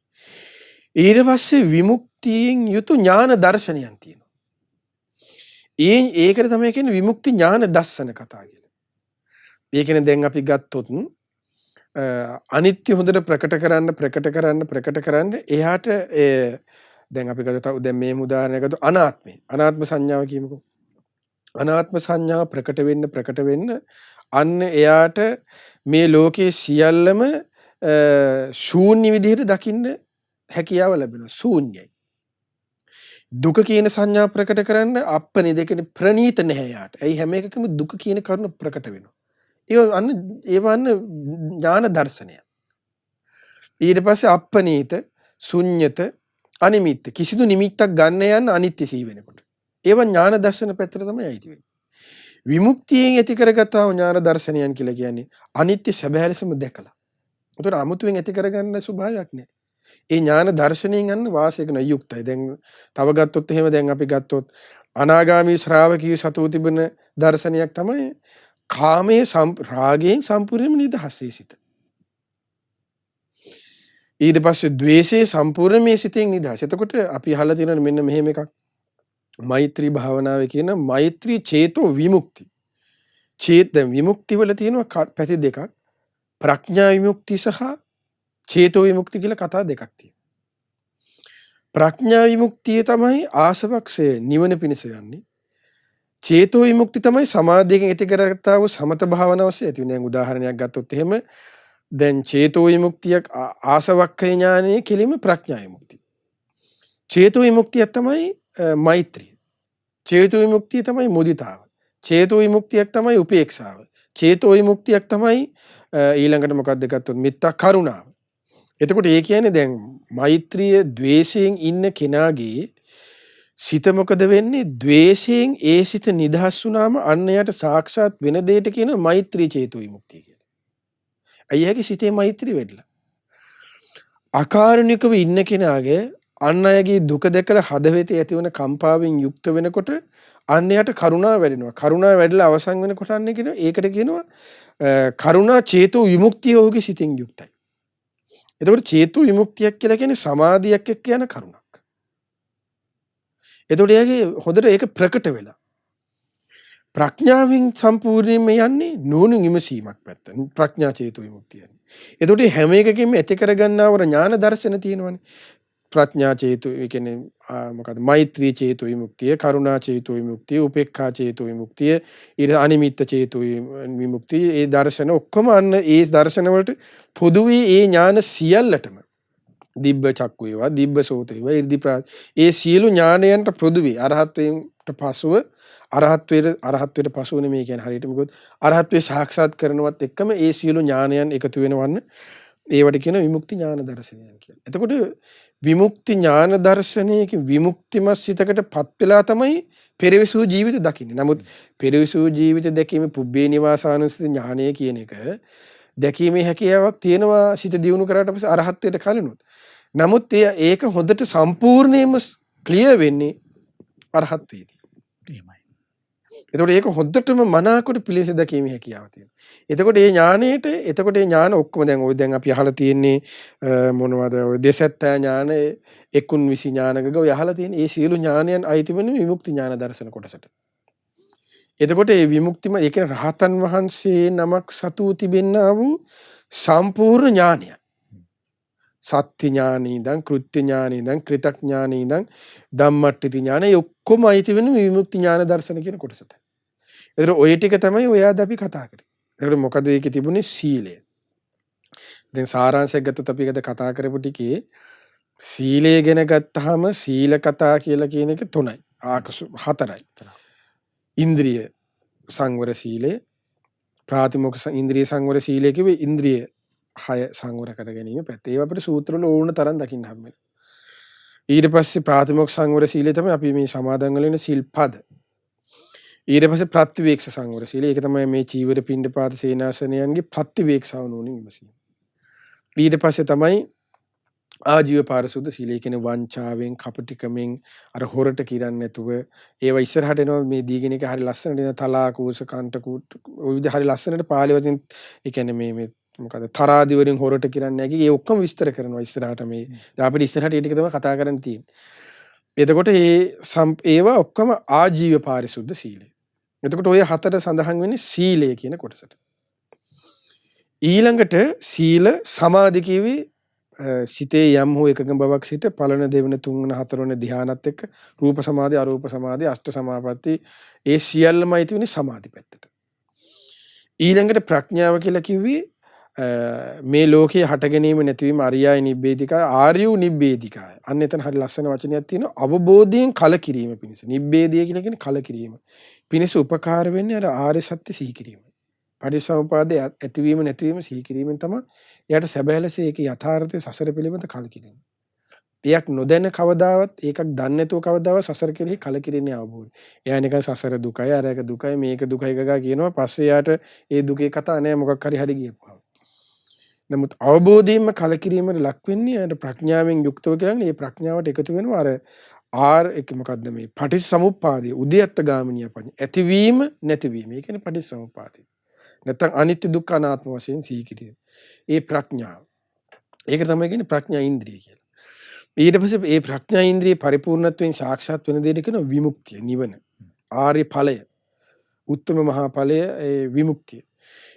ඊට පස්සේ විමුක්තියෙන් යුතු ඥාන දර්ශනයන් තියෙනවා. ඒකට තමයි කියන්නේ විමුක්ති ඥාන දස්සන කතා කියලා. ඒ කියන්නේ දැන් අපි ගත්තොත් අනිත්‍ය හොඳට ප්‍රකට කරන්න එහාට දැන් අපි ගත්තොත් දැන් මේ උදාහරණයක් ගත්තොත් අනාත්ම සංඥාව කියමුකෝ. අනාත්ම සංඥාව ප්‍රකට වෙන්න අන්න එයාට මේ ලෝකයේ සියල්ලම ශූන්‍ය විදිහට දකින්න හැකියාව ලැබෙනවා. ශූන්‍යයි. දුක කියන සංඥා ප්‍රකට කරන්න අප්පනේ දෙකනේ ප්‍රනීත නැහැ යාට. ඇයි හැම එකකම දුක කියන කරුණ ප්‍රකට වෙනවා. ඒවන්න ඥාන දර්ශනය. ඊට පස්සේ අප්පනීත, ශුන්්‍යත, අනිමිත්ත කිසිදු නිමිත්තක් ගන්න යන අනිත්‍ය සිහි වෙනකොට. ඒව ඥාන දර්ශන පැත්තට තමයි අයිති වෙන්නේ. විමුක්තියෙන් ඇති කරගත්තා වූ ඥාන දර්ශනයන් කියලා කියන්නේ අනිත්‍ය සැබෑ ලෙසම දැකලා. ඒතර අමුතුවෙන් ඇති කරගන්න ස්වභාවයක් නෑ. ඒ ඥාන දර්ශනයෙන් යන වාසය කරන යුක්තයි. දැන් තව ගත්තොත් එහෙම දැන් අපි ගත්තොත් අනාගාමී ශ්‍රාවකී සතු තිබෙන දර්ශනයක් තමයි කාමයේ රාගයෙන් සම්පූර්ණයෙන්ම නිදහසේ සිට. ඊට පස්සේ ද්වේෂයේ සම්පූර්ණ මේ සිතෙන් නිදහස. එතකොට අපි අහලා තියෙනවා මෙන්න මෙහෙම එකක්. මෛත්‍රී භාවනාවේ කියන මෛත්‍රී චේතෝ විමුක්ති. විමුක්ති වල තියෙනවා පැති දෙකක්. ප්‍රඥා විමුක්ති සහ චේතෝ විමුක්ති කියලා කතා දෙකක් තියෙනවා. ප්‍රඥා විමුක්තිය තමයි ආසවක්ෂය නිවන පිණිස යන්නේ. චේතෝ විමුක්ති තමයි සමාධියෙන් ඇති කරගත්තා වූ සමත භාවනාවසේ ඇති වෙන. දැන් උදාහරණයක් ගත්තොත් එහෙම දැන් චේතෝ විමුක්තියක් ආසවක්ඛය ඥානයේ කෙලින්ම ප්‍රඥා විමුක්තිය. චේතු විමුක්තියක් තමයි මෛත්‍රිය. චේතු විමුක්තිය තමයි මුදිතාව. චේතු විමුක්තියක් තමයි උපේක්ෂාව. චේතු විමුක්තියක් තමයි ඊළඟට මොකක්ද ගත්තොත් මෙත්තා කරුණාව. එතකොට ඒ කියන්නේ දැන් මෛත්‍රිය ද්වේෂයෙන් ඉන්න කෙනාගේ සිත මොකද වෙන්නේ? ද්වේෂයෙන් ඒ සිත නිදහස් වුණාම අන්න යට සාක්ෂාත් වෙන දෙයට කියන මෛත්‍රී චේතු විමුක්තිය කියලා. අයියාගේ සිතේ මෛත්‍රිය වෙඩලා. අකාරුණිකව ඉන්න කෙනාගේ අන් අයගේ දුක දැකලා හදවතේ ඇතිවන කම්පාවෙන් යුක්ත වෙනකොට අන්න යට කරුණාව වැඩෙනවා. කරුණාව වැඩිලා අවසන් වෙනකොට අන්න කියනවා ඒකට කියනවා කරුණා චේතු විමුක්තිය ඔහුගේ සිතින් යුක්තයි. එතකොට චේතු විමුක්තියක් කියලා කියන්නේ සමාධියක් එක්ක යන කරුණක්. එතකොට එයාගේ හොඳට ඒක ප්‍රකට වෙලා ප්‍රඥාවෙන් සම්පූර්ණයෙන්ම යන්නේ නුවණින් විමසීමක් පැත්ත. ප්‍රඥා චේතු විමුක්තිය. එතකොට හැම එකකින්ම ඇති කරගන්නවර ඥාන දර්ශන තියෙනවනේ. ප්‍රඥා චේතු ඒ කියන්නේ මොකද්ද? මෛත්‍රී චේතු විමුක්තිය, කරුණා චේතු විමුක්තිය, උපේක්ඛා චේතු විමුක්තිය, ඊට අනිමිත්ත චේතු විමුක්තිය. ඒ දර්ශන ඔක්කොම අන්න ඒ දර්ශන වලට පොදුවේ ඒ ඥාන සියල්ලටම දිබ්බ චක්කු වේවා, දිබ්බ සෝත වේවා, 이르දි ඒ සියලු ඥානයන්ට පොදුවේ අරහත්වයට පසුව අරහත්වයට පසුව නෙමෙයි කියන්නේ හරියට මොකද අරහත්වේ සාක්ෂාත් කරනවත් එක්කම ඒ සියලු ඥානයන් එකතු වෙනවන්න ඒවට කියන විමුක්ති ඥාන දර්ශනය කියලා. එතකොට විමුක්ති ඥාන දර්ශනයක විමුක්තිමත් සිතකට පත් වෙලා තමයි පෙරවිසූ ජීවිත දකින්නේ. නමුත් පෙරවිසූ ජීවිත දැකීමේ පුබ්බේ නිවාසානුස්සති ඥානය කියන එක දැකීමේ හැකියාවක් තියෙනවා සිත දියුණු කරාට පස්සේ අරහත්ත්වයට කලිනුත්. නමුත් ඒක හොඳට සම්පූර්ණයෙන්ම ක්ලියර් වෙන්නේ අරහත්ත්වයේදී. එහෙමයි. එතකොට ඒක හොද්දටම මනාකොට පිළිසෙ දැකීමේ හැකියාව තියෙනවා. එතකොට මේ ඥානයේට එතකොට මේ ඥාන ඔක්කොම දැන් අපි අහලා තියෙන්නේ මොනවද ඔය දෙසත්තා ඥාන 19 ඥානකක ඔය අහලා තියෙන ඒ සියලු ඥානයන් අයිති වෙන විමුක්ති ඥාන දර්ශන කොටසට. එතකොට මේ විමුක්තිම ඒ කියන්නේ රහතන් වහන්සේ නමක් සතු තිබෙන්නා වූ සම්පූර්ණ ඥානය. සත්‍ය ඥානී ඉඳන් කෘත්‍ය ඥානී ඉඳන් ක්‍රිතඥානී ඉඳන් ධම්මට්ඨිති ඥාන ඔක්කොම අයිති වෙන විමුක්ති ඥාන දර්ශන කියන කොටසට. ඒතර ඔය ටික තමයි ඔය අද අපි කතා කරේ. ඒකට මොකද ඒකේ තිබුණේ සීලය. දැන් සාරාංශයක් ගත්තොත් අපි අද කතා කරපු ටිකේ සීලය ගැන ගත්තාම සීල කතා කියලා කියන එක 3යි. ආකසු 4යි. ඉන්ද්‍රිය සංවර සීලය, ප්‍රාතිමොක්ඛ ඉන්ද්‍රිය සංවර සීලය කිව්වේ ඉන්ද්‍රිය 6 සංවර කර ගැනීම පැත්ත. ඒව අපිට සූත්‍ර වල ඕන තරම් දකින්න හම්බෙනවා. ඊට පස්සේ ප්‍රාතිමොක්ඛ සංවර සීලය තමයි අපි මේ සමාදන් වල ඉන්න සිල්පද. ඊට පස්සේ ප්‍රතිවේක්ෂ සංවර සීලය. ඒක තමයි මේ චීවර පිණ්ඩපාත සේනාසනයන්ගේ ප්‍රතිවේක්ෂාව නෝනින් විමසීම. ඊට පස්සේ තමයි ආජීව පාරිශුද්ධ සීලය කියන්නේ වංචාවෙන් කපටිකමෙන් අර හොරට කිරන්නේ නැතුව ඒව ඉස්සරහට එනවා මේ දීගෙන එක හරි ලස්සනට එන තලාකූස කන්ටකූට ඔය විදිහ හරි ලස්සනට පාළි වදින් ඒ කියන්නේ මේ මොකද තරාදි වලින් හොරට කිරන්නේ නැගී ඒ ඔක්කොම විස්තර කරනවා ඉස්සරහට මේ දැන් අපිට ඉස්සරහට ඒ ටික තමයි කතා කරන්න තියෙන්නේ. එතකොට ඒවා ඔක්කොම ආජීව පාරිශුද්ධ සීලය. එතකොට ඔය 4 සඳහන් වෙන්නේ සීලය කියන කොටසට. ඊළඟට සීල සමාධි කිවි සිතේ යම් හෝ එකඟ බවක් සිට පළන දෙවන තුන්වන හතරවන ධ්‍යානත් එක්ක රූප සමාධි අරූප සමාධි අෂ්ට සමාපatti ඒ සියල්ලම අයිති වෙන්නේ සමාධි පැත්තට. ඊළඟට ප්‍රඥාව කියලා කිව්වේ මේ ලෝකයේ හට ගැනීම නැතිවීම අරියයි නිබ්බේධිකයි ආර්යු නිබ්බේධිකයි. අන්න එතන හරි ලස්සන වචනයක් තියෙනවා අවබෝධයෙන් කලකිරීම පිණිස. නිබ්බේධිය කියලා කියන්නේ කලකිරීම. පිණිස උපකාර වෙන්නේ අර ආර්ය සත්‍ය සිහි කිරීම. පටිසමුපාදයේ ඇතිවීම නැතිවීම සිහි කිරීමෙන් තමයි එයාට සැබෑලසේ ඒකේ යථාර්ථය සසර පිළිබඳ කලකිරීම. එයක් නොදැන කවදාවත් ඒකක් දන්නේ නැතුව කවදාවත් සසර කෙරෙහි කලකිරීමේ අවබෝධය. එයා නිකන් සසර දුකයි අරක දුකයි මේක දුකයි ගගා කියනවා පස්සේ එයාට ඒ දුකේ කතා නැහැ මොකක් හරි ගියපුවා. නමුත් අවබෝධයෙන්ම කලකිරීමට ලක් වෙන්නේ අර ප්‍රඥාවෙන් යුක්තව කියන්නේ මේ ප්‍රඥාවට එකතු වෙනවා අර එක මොකද්ද මේ පටිච්චසමුප්පාදයේ උද්‍යත්ත ගාමිනිය පඤ්ඤා ඇතිවීම නැතිවීම. ඒ කියන්නේ පටිච්චසමුප්පාදය. නැත්නම් අනිත්‍ය දුක්ඛ අනාත්ම වශයෙන් සිහි කිරීම. ඒ ප්‍රඥාව. ඒක තමයි කියන්නේ ප්‍රඥා ඉන්ද්‍රිය කියලා. ඊට පස්සේ මේ ප්‍රඥා ඉන්ද්‍රිය පරිපූර්ණත්වයෙන් සාක්ෂාත් වෙන දෙයට කියන විමුක්තිය, නිවන. ආර්ය ඵලය. උත්තම මහා ඵලය ඒ විමුක්තිය.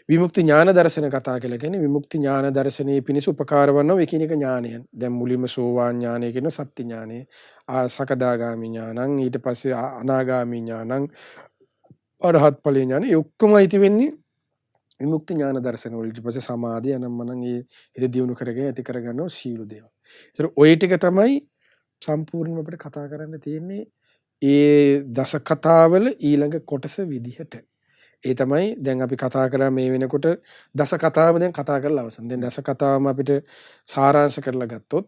විමුක්ති ඥාන දර්ශන කතා කියලා කියන්නේ විමුක්ති ඥාන දර්ශනයේ පිණිස උපකාර වනවා එකිනෙක ඥානයන්. දැන් මුලින්ම සෝවාන් ඥානය කියන සත්‍ය ඥානය, සකදාගාමි ඥානං, ඊට පස්සේ අනාගාමි ඥානං, අරහත් ඵල ඥානය ඔක්කොම අයිති වෙන්නේ විමුක්ති ඥාන දර්ශන වල. ඊට පස්සේ සමාධිය අනම්මනම් ඒ හිත දියුණු කරගෙන ඇති කරගන්නව සීල දේව. ඒතර ඔය ටික තමයි සම්පූර්ණයෙන්ම අපිට කතා කරන්න තියෙන්නේ ඒ දස කතාවල ඊළඟ කොටස විදිහට. ඒ තමයි දැන් අපි කතා කරා මේ වෙනකොට දස කතාව දැන් කතා කරලා අවසන්. දැන් දස කතාවම අපිට සාරාංශ කරලා ගත්තොත්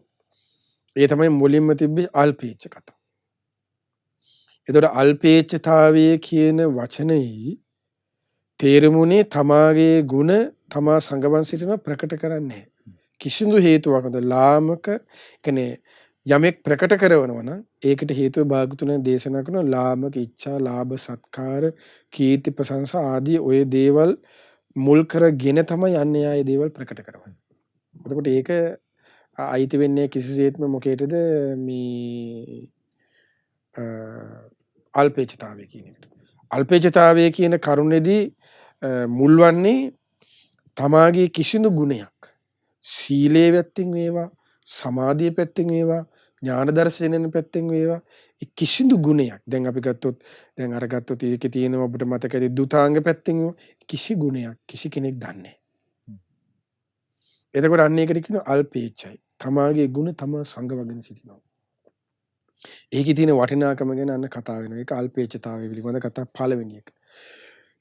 ඒ තමයි මුලින්ම තිබ්බේ අල්පේච්ඡ කතාව. එතකොට අල්පේච්ඡතාවය කියන වචනේ තේරුමුනේ තමාගේ ಗುಣ තමා සංගවන් සිටින ප්‍රකට කරන්නේ කිසිදු හේතුවක් නැත. ලාමක කියන්නේ යමෙක් ප්‍රකට කරනවා නම් ඒකට හේතුව භාගතුන දේශනා කරන ලාමක ඉච්ඡා ලාභ සත්කාර කීර්ති ප්‍රශංසා ආදී ඔය දේවල් මුල් කරගෙන තමයි යන්නේ ආයේ දේවල් ප්‍රකට කරවන්නේ. එතකොට ඒක අයිති වෙන්නේ කිසිසේත්ම මොකේටද මේ අල්පේච්ඡතාවය කියන එකට. අල්පේච්ඡතාවය කියන කරුණේදී මුල්වන්නේ තමාගේ කිසිදු ගුණයක් සීලයේ පැත්තෙන් වේවා සමාධිය පැත්තෙන් වේවා ඥාන දර්ශනයෙන් පැත්තෙන් වේවා කිසිදු ගුණයක් දැන් අපි ගත්තොත් දැන් අර ගත්තොත් ඒකේ තියෙනවා ඔබට මතකයි දුතාංග පැත්තෙන් කිසි ගුණයක් කිසි කෙනෙක් දන්නේ නැහැ. එතකොට අන්න ඒකට කියනවා අල්පේච්ඡයි. තමාගේ ගුණ තම සංගවගෙන සිටිනවා. ඒකේ තියෙන වටිනාකම ගැන අන්න කතා වෙනවා. ඒක අල්පේච්ඡතාවය පිළිබඳ කතා පළවෙනි එක.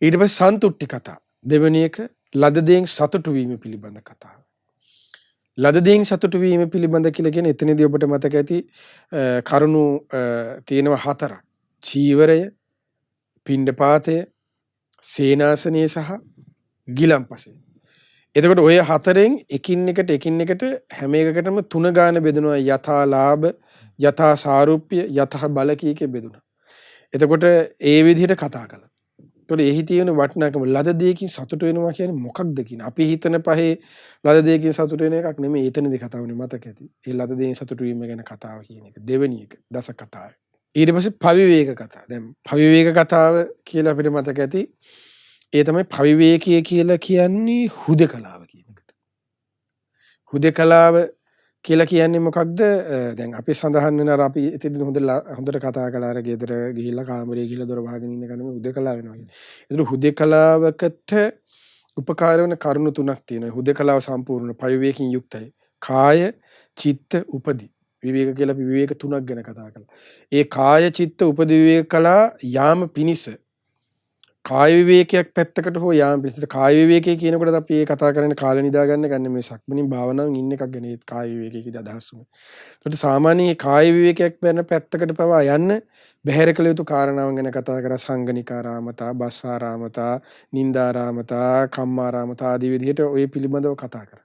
ඊට පස්සේ සන්තුට්ටි කතා. දෙවෙනි එක ලද දෙයින් සතුටු වීම පිළිබඳ කතාව. ලද දෙයින් සතුටු වීම පිළිබඳ කියලා කියන එතනදී ඔබට මතක ඇති කරුණු තියෙනවා හතරක්. චීවරය, පිණ්ඩපාතය, සේනාසනය සහ ගිලම්පසය. එතකොට ඔය හතරෙන් එකින් එකට හැම එකකටම තුන ගාන බෙදෙනවා යථා ලාභ, යථා සාරුප්‍ය, යථා බල කීකේ බෙදුණා. එතකොට ඒ විදිහට කතා කළා. එතකොට එහි තියෙන වටිනාකම ලද දෙයකින් සතුට වෙනවා කියන්නේ මොකක්ද කියන. අපි හිතන පහේ ලද දෙයකින් සතුට වෙන එකක් නෙමෙයි එතනදී කතාවනේ මතක ඇති. ඒ ලද දෙයින් සතුට වීම ගැන කතාව කියන එක. දෙවෙනි එක දස කතාව. ඊට පස්සේ පවිවේක කතාව. දැන් පවිවේක කතාව කියලා අපිට මතක ඇති. ඒ තමයි පවිවේකය කියලා කියන්නේ හුදකලාව කියන එකට. හුදකලාව කියලා කියන්නේ මොකක්ද? දැන් අපි සඳහන් වෙන අර අපි එතෙදි හොඳට කතා කළා අර ගෙදර ගිහිල්ලා කාමරේ ගිහිල්ලා දොර වහගෙන ඉන්න කෙනෙක් හුදකලාව වෙනවා කියන්නේ. ඒතර හුදකලාවකට උපකාර වෙන කරුණු තුනක් තියෙනවා. හුදකලාව සම්පූර්ණ පවිවේකයෙන් යුක්තයි. කාය, චිත්ත, උපදි. විවේක කියලා විවේක තුනක් ගැන කතා කළා. ඒ කාය, චිත්ත, උපදි විවේක කලා යාම පිනිස කාය විවේකයක් පැත්තකට හෝ යාම පිණිස. කාය විවේකයේ කියනකොට අපි ඒ කතා කරන්නේ කාල නිදා ගන්න ගන්න මේ සක්මණින් භාවනාවෙන් ඉන්න එකක් ගැන ඒ කාය විවේකයේ අදහස් උනේ. ඒකට සාමාන්‍යයෙන් කාය විවේකයක් වෙන පැත්තකට පවා යන්න බැහැර කළ යුතු කාරණාවන් ගැන කතා කරා. සංගනිකාරාමතා, බස්සාරාමතා, නින්දාරාමතා, කම්මාරාමතා ආදී විදිහට ඔය පිළිබඳව කතා කරා.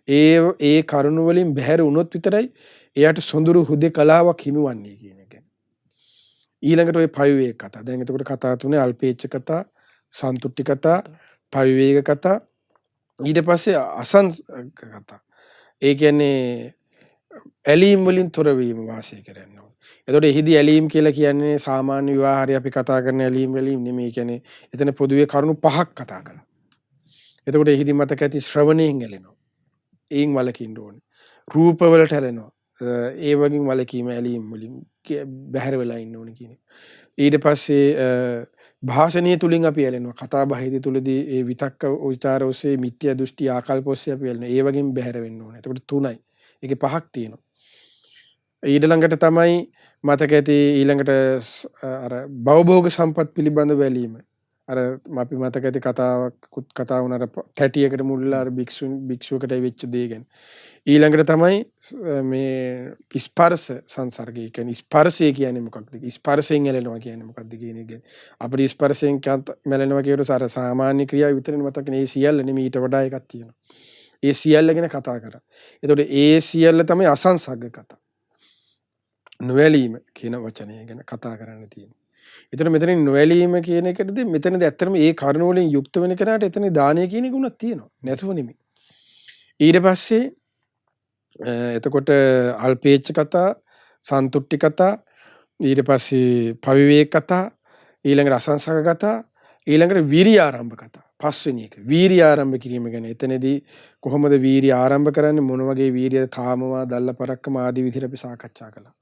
ඒ කරුණ වලින් බැහැර වුණොත් විතරයි එයාට සොඳුරු හුදකලාවක් හිමිවන්නේ කියන එක. ඊළඟට ඔය පවිවේක කතා. දැන් එතකොට කතා තුනේ අල්පේච්ඡ කතා, සන්තුට්ටි කතා, පවිවේක කතා, ඊට පස්සේ අසං කතා. ඒ කියන්නේ ඇලීම් වලින් තොර වීම වාසය කරන්න ඕනේ. එතකොට එහිදී ඇලීම් කියලා කියන්නේ සාමාන්‍ය විවාහරි අපි කතා කරන ඇලීම් වලින් නෙමෙයි. කියන්නේ එතන පොදුවේ කරුණු පහක් කතා කළා. එතකොට එහිදී මතක ඇති ශ්‍රවණයෙන් ඇලෙනවා. ඒන් වලකින්න ඕනේ. රූප වලට ඇලෙනවා. ඒ වගේ වලකීම ඇලීම් වලින් බැහැර වෙලා ඉන්න ඕනේ කියන එක. ඊට පස්සේ භාෂණීය තුලින් අපි ඇලෙනවා. කතා බහේදී තුලදී ඒ විතක්ක විචාර ඔස්සේ මිත්‍යා දෘෂ්ටි ආකල්ප ඔස්සේ අපි ඇලෙනවා. ඒ වගේම බැහැර වෙන්න ඕනේ. එතකොට තුනයි. ඒකේ පහක් තියෙනවා. ඊට ළඟට තමයි මතක ඇති ඊළඟට අර භවභෝග සම්පත් පිළිබඳව ඇලීම. අර අපි මතක ඇති කතා වුණ අර තැටියකට මුල්ලා අර භික්ෂුවකට වෙච්ච දේ ගැන. ඊළඟට තමයි මේ ස්පර්ශ සංසර්ගය කියන්නේ ස්පර්ශය කියන්නේ මොකක්ද? ස්පර්ශයෙන් ඇලෙනවා කියන්නේ මොකක්ද කියන එක. අපිට ස්පර්ශයෙන් මැලෙනවා කියනකොට අර සාමාන්‍ය ක්‍රියාව විතරනේ මතක නේ. ඒ සියල්ල නෙමෙයි ඊට වඩා එකක් තියෙනවා. ඒ සියල්ල ගැන කතා කරා. එතකොට ඒ සියල්ල තමයි අසංසග්ග කතා. නොඇලීම කියන වචනය ගැන කතා කරන්න තියෙනවා. එතන මෙතන නොඇලීම කියන එකද මෙතනද ඇත්තටම ඒ කරුණ වලින් යුක්ත වෙන කෙනාට එතන දානය කියන එක උනක් තියෙනවා. නැතුව නෙමෙයි. ඊට පස්සේ එතකොට අල්පේච්ඡ කතා, සන්තුට්ටි කතා, ඊට පස්සේ පවිවේක කතා, ඊළඟට අසංසග කතා, ඊළඟට වීරිය ආරම්භ කතා. පස්වෙනි එක වීරිය ආරම්භ කිරීම ගැන. එතනදී කොහොමද වීරිය ආරම්භ කරන්නේ? මොන වගේ වීරියද? කාමවා, දල්ල පරක්කම ආදී විදිහට අපි සාකච්ඡා කළා.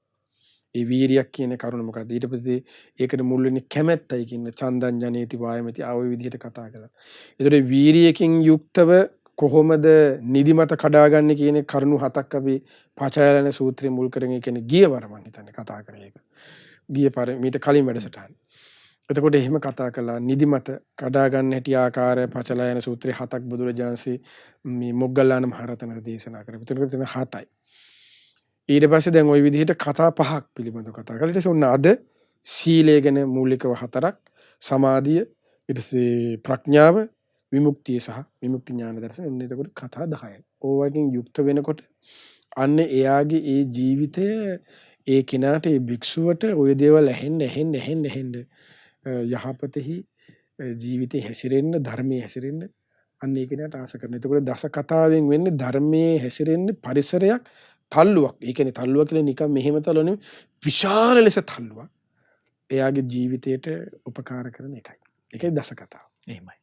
ඒ වීරියක් කියන කරුණ මොකක්ද? ඊට පස්සේ ඒකට මුල් වෙන්නේ කැමැත්තයි කියන චන්දං ජනේති වායමති ආ ඔය විදිහට කතා කළා. ඒතකොට වීරියකින් යුක්තව කොහොමද නිදිමත කඩාගන්නේ කියන කරුණු 7ක් අපි පචයලන සූත්‍රයේ මුල් කරගෙන කියන්නේ ගිය වර මම හිතන්නේ කතා කරේ ඒක. ගිය පාර මීට කලින් වැඩසටහන. එතකොට එහෙම කතා කළා නිදිමත කඩාගන්න හැටි ආකාරය පචයලන සූත්‍රයේ 7ක් බුදුරජාන්සේ මේ මොග්ගල්ලාන මහරහතන් දේශනා කරා. එතකොට එතන 7යි. ඊට පස්සේ දැන් ওই විදිහට කතා 5ක් පිළිබඳව කතා කළා. ඊට පස්සේ ඔන්න අද සීලය ගැන මූලිකව 4ක්, සමාධිය, ඊට පස්සේ ප්‍රඥාව, විමුක්තිය සහ විමුක්ති ඥාන දර්ශන. ඔන්න එතකොට කතා 10යි. ඕවකින් යුක්ත වෙනකොට අන්න එයාගේ ඒ ජීවිතය ඒ කෙනාට ඒ භික්ෂුවට ওই දේවල් ඇහෙන්න යහපතෙහි ජීවිතේ හැසිරෙන්න, ධර්මයේ හැසිරෙන්න අන්න ඒ කෙනාට ආස කරනවා. එතකොට දස කතාවෙන් වෙන්නේ ධර්මයේ හැසිරෙන්න පරිසරයක් තල්ලුවක්. ඒ කියන්නේ තල්ලුවක් කියලා නිකන් මෙහෙම තල්ලුව නෙමෙයි, විශාල ලෙස තල්ලුවක්. එයාගේ ජීවිතයට උපකාර කරන එකයි. ඒකයි දස කතාව. එහෙමයි.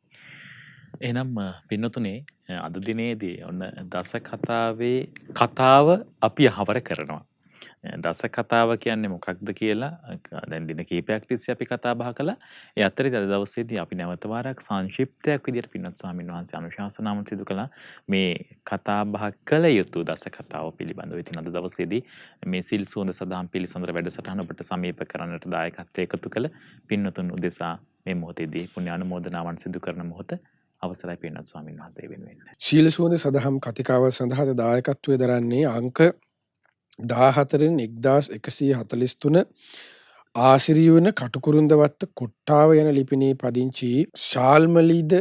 එහෙනම් පින්නතුනේ අද දිනේදී ඔන්න දස කතාවේ කතාව අපි අහවර කරනවා. දස කතාව කියන්නේ මොකක්ද කියලා දැන් දින කීපයක් තිස්සේ අපි කතා බහ කළා. ඒ අතරේ අද දවසේදී අපි නැවත වාරයක් සංක්ෂිප්තයක් විදිහට පින්වත් ස්වාමීන් වහන්සේ අනුශාසනාවන් සිදු කළා. මේ කතා බහ කළ යුතු දස කතාව පිළිබඳව. ඉතින් අද දවසේදී මේ සිල් සුවඳ සදාම් පිළිසඳර වැඩසටහන ඔබට සමීප කරන්නට දායකත්වය එකතු කළ පින්වතුන් උදෙසා මේ මොහොතේදී පුණ්‍ය අනුමෝදනාවන් සිදු කරන මොහොත අවසරයි පින්වත් ස්වාමීන් වහන්සේ වෙනුවෙන්. සීල සුවඳ සදහම් කතිකාවත සඳහා දායකත්වයේ දරන්නේ අංක 14න් 1143 ආශිර්ය වන කටුකුරුන්දවත්ත කොට්ටාව යන ලිපිනේ පදිංචි ශාල්මලීද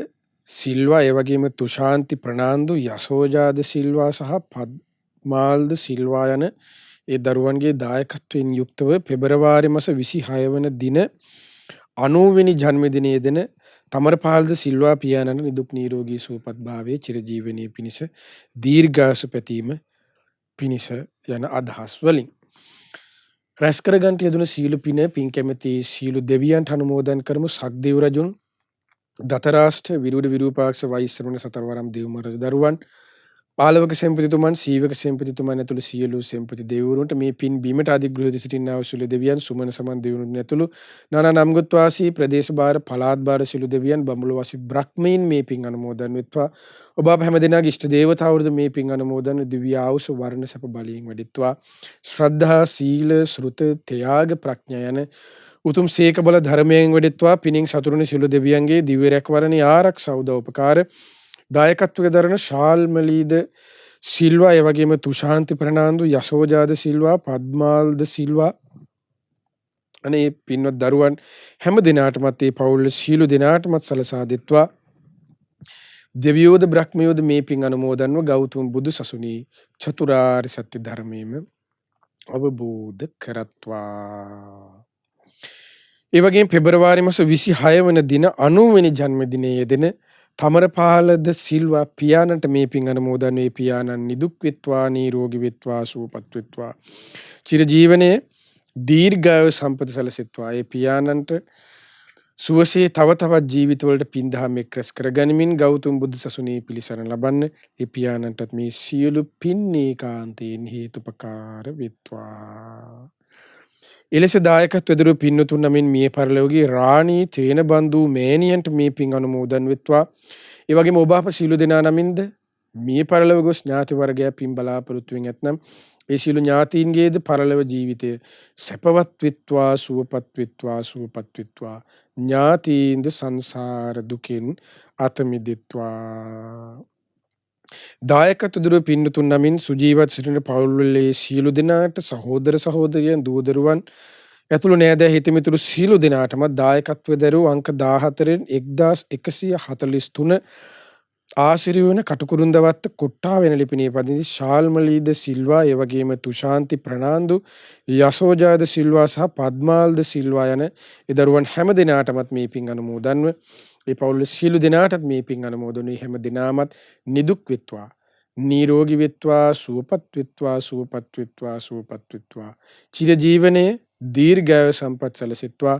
සිල්වා, ඒ වගේම තුෂාන්ති ප්‍රනාන්දු, යසෝජාද සිල්වා සහ පද්මාල්ද සිල්වා යන ඒ දරුවන්ගේ දායකත්වයෙන් යුක්තව පෙබරවාරි මාස 26 වන දින 90 වෙනි ජන්මදිනයේ දෙන තමරපාල්ද සිල්වා පියාණන් නිදුක් නිරෝගී සුවපත් භාවයේ චිරජීවනයේ පිණිස දීර්ඝායුෂ පැතීම පිණිස යන අදහස් වලින් රැස් කරගන්ට යෙදුන සීල පින පින් කැමැති සීල දෙවියන්ට අනුමෝදන් කරමු. සක්දේව රජුන්, දතරාෂ්ඨ, විරුඩ විරූපාක්ෂ, වෛශ්‍රවණ සතරවරම් දෙව්මරජ දරුවන්, පාලවක සෙන්පතිතුමන්, සීවක සෙන්පතිතුමන් ඇතුළු සියලු සෙන්පති දෙවිවරුන්ට මේ පින් බීමට අධිග්‍රහිත සිටින්නා වූ සීල දෙවියන්, සුමන සමන් දෙවිවරුන් ඇතුළු නානා නම්ගොත් වාසී ප්‍රදේශ භාර පළාත් භාර සීල දෙවියන්, බඹුල වාසී බ්‍රහ්මීන් මේ පින් අනුමෝදන් වෙත්වා. ඔබ අප හැම දෙනාගේ ඉෂ්ට දේවතාවුරුද මේ පින් අනුමෝදන් දිව්‍ය ආයුෂ වර්ණ සැප බලයෙන් වැඩිත්වා. ශ්‍රද්ධා, සීල, ශ්‍රුත, ත්‍යාග, ප්‍රඥා යන උතුම් සීක බල ධර්මයෙන් වැඩිත්වා. පිනින් සතුරුනි සීල දෙවියන්ගේ දිව්‍ය රැකවරණී ආරක්ෂා උදව් උපකාර දායකත්වයේ දරන ශාල්මලීද සිල්වා, ඒ වගේම තුෂාන්ති ප්‍රනාන්දු, යසෝජාද සිල්වා, පද්මාල්ද සිල්වා අනේ පින්වත් දරුවන් හැම දිනාටමත් ඒ පවුල් සීල දිනාටමත් සලසා දෙත්වා. දෙවියෝද බ්‍රහ්මයෝද මේ පින් අනුමෝදන්ව ගෞතම බුදු සසුනේ චතුරාර්ය සත්‍ය ධර්මයේම අවබෝධ කරත්වා. ඒ වගේම පෙබරවාරි මාස 26 වන දින 90 වෙනි ජන්මදිනයේ යෙදෙන තමරපාලද සිල්වා පියාණන්ට මේ පින් අනුමෝදන් වේ. පියාණන් නිදුක් වෙත්වා, නිරෝගී වෙත්වා, සුවපත් වෙත්වා, චිරජීවනයේ දීර්ඝායු සම්පත සැලසෙත්වා. ඒ පියාණන්ට සුවසේ තව තවත් ජීවිතවලට පින් දහම් එක්රැස් කරගනිමින් ගෞතම බුදු සසුනේ පිළිසරණ ලබන්න ඒ පියාණන්ටත් මේ සියලු පින් ඒකාන්තයෙන් හේතුපකාර වෙත්වා. එලෙස දායකත්වයේ දරු පින්නතුන් නමින් මිය පරලෝකී රාණී තේන බන්දු මේනියන්ට මේ පින් අනුමෝදන් වෙත්වා. ඒ වගේම ඔබ අප සීල දෙනා නමින්ද මිය පරලොව ගොස් ඥාති වර්ගය පින් බලාපොරොත්තු වෙන් ඇතනම් ඒ සීල ඥාතීන්ගේද පරලොව ජීවිතය සැපවත් වෙත්වා, සුවපත් වෙත්වා, සුවපත් වෙත්වා. ඥාතීන්ද සංසාර දුකින් අත මිදෙත්වා. දායකත්ව දුර පින්නතුන් නමින් සුජීවත් සිටින පවුල්වලේ සීල දෙනාට, සහෝදර සහෝදරියන්, දූ දරුවන් ඇතුළු නෑදෑ හිතමිතුරු සීල දෙනාටම දායකත්වයේ දරුව අංක 14න් 1143 ආශිර්ය වන කටුකුරුන්දවත්ත කොට්ටාව වෙන ලිපිනේ පදිංචි ශාල්මලීද සිල්වා, ඒ වගේම තුෂාන්ති ප්‍රනාන්දු, යසෝජාද සිල්වා සහ පද්මාල්ද සිල්වා යන ඒ දරුවන් හැම දිනාටමත් මේ පින් අනුමෝදන්ව ඒ පවුල් සීල දිනාටත් මේ පින් අනුමෝදන් වී හැම දිනාමත් නිදුක් වෙත්වා, නිරෝගී වෙත්වා, සුවපත් වෙත්වා, සුවපත් වෙත්වා, සුවපත් වෙත්වා. චිරජීවනයේ දීර්ඝායු සම්පත් සැලසෙත්වා.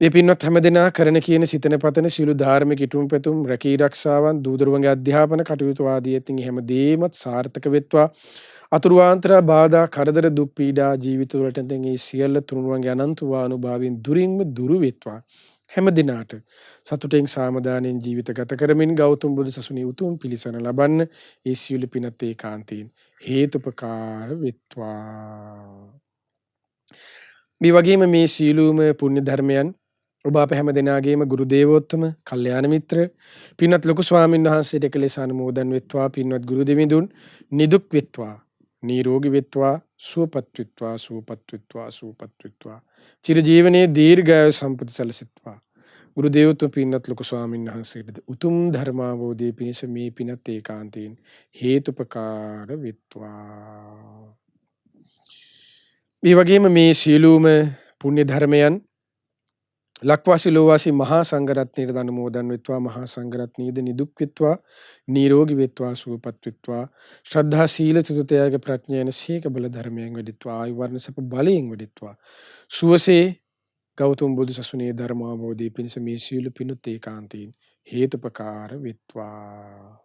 ඒ පින්වත් හැම දෙනා කරන කියන සිතන පතන සීල ධාර්මික ඉටුම් පැතුම් රැකී ආරක්ෂාවන්, දූ දරුවන්ගේ අධ්‍යාපන කටයුතු ආදී ඇතින් හැම දෙයක්මත් සාර්ථක වෙත්වා. අතුරුවාන්තර බාධා, කරදර, දුක් පීඩා ජීවිත වලට තෙන් ඒ සියල්ල තුනුරුවන්ගේ අනන්ත වානුභාවයෙන් දුරින්ම දුරු වෙත්වා. හැම දිනාට සතුටෙන් සාමදානෙන් ජීවිත ගත කරමින් ගෞතම බුදු සසුනේ උතුම් පිළිසන ලබන්න ඒ සියලු පිනත් ඒකාන්තයෙන් හේතුපකාර වෙත්වා. මේ වගේම මේ සීලූම පුණ්‍ය ධර්මයන් ඔබ අප හැම දෙනාගේම ගුරු දේවෝත්තම කල්යාණ මිත්‍ර පින්වත් ලොකු ස්වාමීන් වහන්සේට එකලෙස අනුමෝදන් වෙත්වා. පින්වත් ගුරු දෙවිඳුන් නිදුක් වෙත්වා, නිරෝගී වෙත්වා, සුවපත් වෙත්වා, සුවපත් වෙත්වා, සුවපත් වෙත්වා. චිරජීවනයේ දීර්ඝායු සම්පත සැලසෙත්වා. ගුරු දේවෝත්තම පින්වත් ලොකු ස්වාමීන් වහන්සේට උතුම් ධර්මාවබෝධයේ පිණිස මේ පිනත් ඒකාන්තයෙන් හේතුපකාර වෙත්වා. මේ වගේම මේ සීලූම පුණ්‍ය ධර්මයන් ලක්වාසී ලෝවාසී මහා සංඝරත්නයට අනුමෝදන් වෙත්වා. මහා සංඝරත්නයේද නිදුක් වෙත්වා, නිරෝගී වෙත්වා, සුවපත් වෙත්වා. ශ්‍රද්ධා සීල සුත ත්‍යාග ප්‍රඥා යන සීක බල ධර්මයන් වැඩිත්වා. ආයු වර්ණ සප බලයෙන් වැඩිත්වා. සුවසේ ගෞතම බුදු සසුනේ ධර්ම අවබෝධය පිණිස මේ සීල පිණුත් ඒකාන්තයෙන් හේතුපකාර වෙත්වා.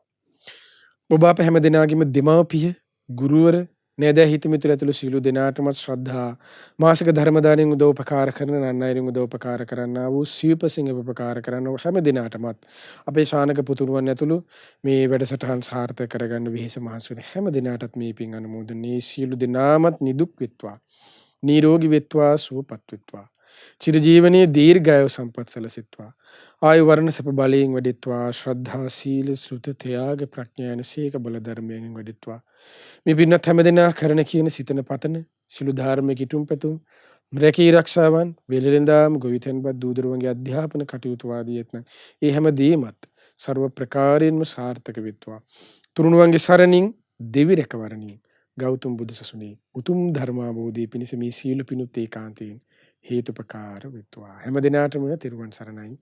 ඔබ අප හැම දෙනාගේම දෙමාපිය, ගුරුවර, නෑදෑ හිත මිතුරු ඇතුළු සියලු දෙනාටම ශ්‍රද්ධා මාසික ධර්ම දාණයෙන් උදව්පකාර කරන නන් අයරින් උදව්පකාර කරන්නා වූ සිව්පසිංහ උපකාර කරන හැම දිනාටමත් අපේ ශානක පුතුණුවන් ඇතුළු මේ වැඩසටහන් සාර්ථක කරගන්න වෙහෙස මහන්සි වෙන හැම දිනාටත් මේ පින් අනුමෝදන්නේ. සියලු දෙනාමත් නිදුක් වෙත්වා, නිරෝගී වෙත්වා, සුවපත් වෙත්වා. චිරජීවනයේ දීර්ඝායු සම්පත් සැලසෙත්වා. ආයු වර්ණ සප බලයෙන් වැඩිත්වා. ශ්‍රද්ධා සීල සුත ත්‍යාග ප්‍රඥා යන සීක බල ධර්මයෙන් වැඩිත්වා. මේ පින්නත් හැමදෙනා කරන කියන සිතන පතන සිළු ධර්මයේ කිතුම් පැතුම් රැකී රක්ෂාවන් වෙලෙලඳාම් ගොවිතැන්පත් දූදරුවන්ගේ අධ්‍යාපන කටයුතු ආදී යත්නම් ඒ හැමදේමත් ਸਰව ප්‍රකාරයෙන්ම සාර්ථක වෙත්වා. තුරුණුවන්ගේ සරණින් දෙවි රැකවරණින් ගෞතම බුදු සසුනේ උතුම් ධර්මාවබෝධය පිණිස මේ සීල පිණුත් ඒකාන්තයෙන් හේතුපකාර වෙත්වා. හැම දිනාටම තෙරුවන් සරණයි.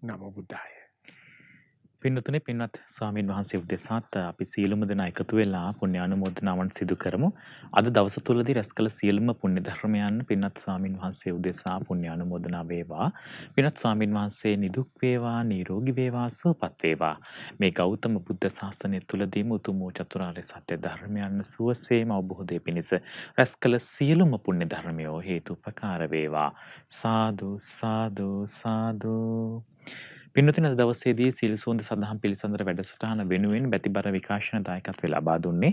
නමෝ බුද්ධාය. පින්නතුනේ පින්වත් ස්වාමීන් වහන්සේ උදෙසාත් අපි සියලුම දෙනා එකතු වෙලා පුණ්‍ය අනුමෝදනාවන් සිදු කරමු. අද දවස තුලදී රැස් කළ සියලුම පුණ්‍ය ධර්මයන් පින්වත් ස්වාමීන් වහන්සේ උදෙසා පුණ්‍ය අනුමෝදනා වේවා. පින්වත් ස්වාමීන් වහන්සේ නිදුක් වේවා, නිරෝගී වේවා, සුවපත් වේවා. මේ ගෞතම බුද්ධ ශාසනය තුලදීම උතුම් වූ චතුරාර්ය සත්‍ය ධර්මයන් සුවසේම අවබෝධය පිණිස රැස් කළ සියලුම පුණ්‍ය ධර්මයෝ හේතුපකාර වේවා. සාදු සාදු සාදු. පින්නතුන අද දවසේදී සීල සුවඳ සදහම් පිළිසඳර වැඩසටහන වෙනුවෙන් බැතිබර විකාශන දායකත්වය ලබා දුන්නේ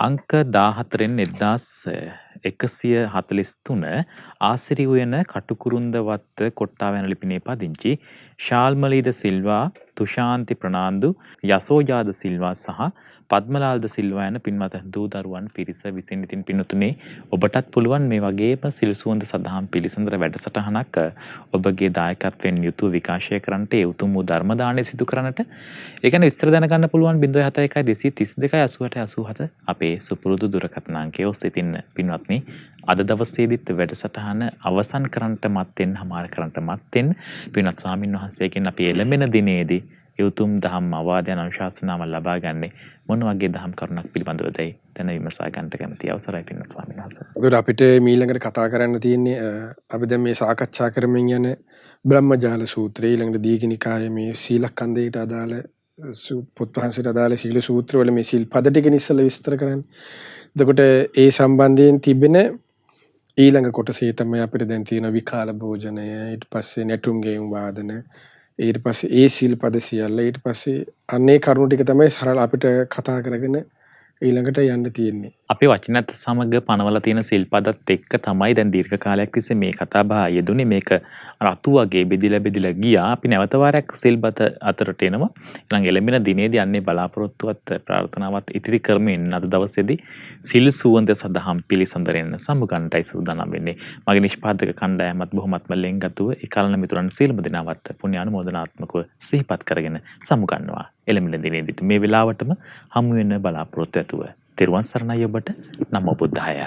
අංක 14 1143 ආසිරි උයන කටුකුරුන්දවත්ත කොට්ටාවැන ලිපිනේ පදිංචි ශාල්මලීද සිල්වා, තුෂාන්ති ප්‍රනාන්දු, යසෝජාද සිල්වා සහ පද්මලාල්ද සිල්වා යන පින්වත් දූ දරුවන් පිරිස විසින් ඉතින් පින්නතුනේ ඔබටත් පුළුවන් මේ වගේම සීල සුවඳ සදහම් පිළිසඳර වැඩසටහනක් ඔබගේ දායකත්වයෙන් යුතුව විකාශය කරන්නට ඒ උතුම් වූ ධර්ම දාණය සිදු කරන්නට ඒ කියන්නේ විස්තර දැනගන්න පුළුවන් 071 232 88 අපේ සුපුරුදු දුරකථන අංකය ඔස්සේ තින්න පින්වත්නි අද දවසේදීත් වැඩසටහන අවසන් කරන්නට මත්තෙන් හමාර කරන්නට මත්තෙන් පින්වත් ස්වාමින් වහන්සේගෙන් අපි එළඹෙන දිනේදී යුතුම් දහම් අවවාදයන් අනුශාසනාව ලබා ගන්නේ මොන වගේ දහම් කරුණක් පිළිබඳවදයි දැන විමසා ගන්නට කැමති අවසරයි පින්වත් ස්වාමීන් වහන්සේ. ඒකට අපිට ඊළඟට කතා කරන්න තියෙන්නේ අපි දැන් මේ සාකච්ඡා කරමින් යන බ්‍රහ්මජාල සූත්‍රය ඊළඟට දීඝනිකායේ මේ සීලකන්දේට අදාළ පොත් වහන්සේට අදාළ සීල සූත්‍රවල මේ සීල් පද ටික ඉස්සෙල්ලා විස්තර කරන්නේ. එතකොට ඒ සම්බන්ධයෙන් තිබෙන ඊළඟ කොටසේ තමයි අපිට දැන් තියෙන විකාල භෝජනය, ඊට පස්සේ නැටුම් ගෙයුම් වාදන, ඊට පස්සේ ඒ සීල් පද සියල්ල, ඊට පස්සේ අන්නේ කරුණු ටික තමයි සරල අපිට කතා කරගෙන ඊළඟට යන්න තියෙන්නේ. අපේ වචනත් සමග පනවලා තියෙන සිල්පදත් එක්ක තමයි දැන් දීර්ඝ කාලයක් තිස්සේ මේ කතා බහ යෙදුනේ. මේක රතු වගේ බෙදිලා ගියා. අපි නැවත වාරයක් සිල්පද අතරට එනවා. ඊළඟ එළඹෙන දිනේදී අන්නේ බලාපොරොත්තුවත් ප්‍රාර්ථනාවත් ඉදිරි කරමින් අද දවසේදී සිල් සුවඳ සදහම් පිළිසඳරෙන් සමුගන්නටයි සූදානම් වෙන්නේ. මගේ නිෂ්පාදක කණ්ඩායමත් බොහොමත්ම ලෙන්ගතුව ඒ කලන මිතුරන් සියලුම දෙනාවත් පුණ්‍ය අනුමෝදනාත්මකව සිහිපත් කරගෙන සමුගන්නවා. එළඹෙන දිනේදී මේ වෙලාවටම හමු වෙන බලාපොරොත්තු ඇතුව තෙරුවන් සරණයි ඔබට. නමෝ බුද්ධාය.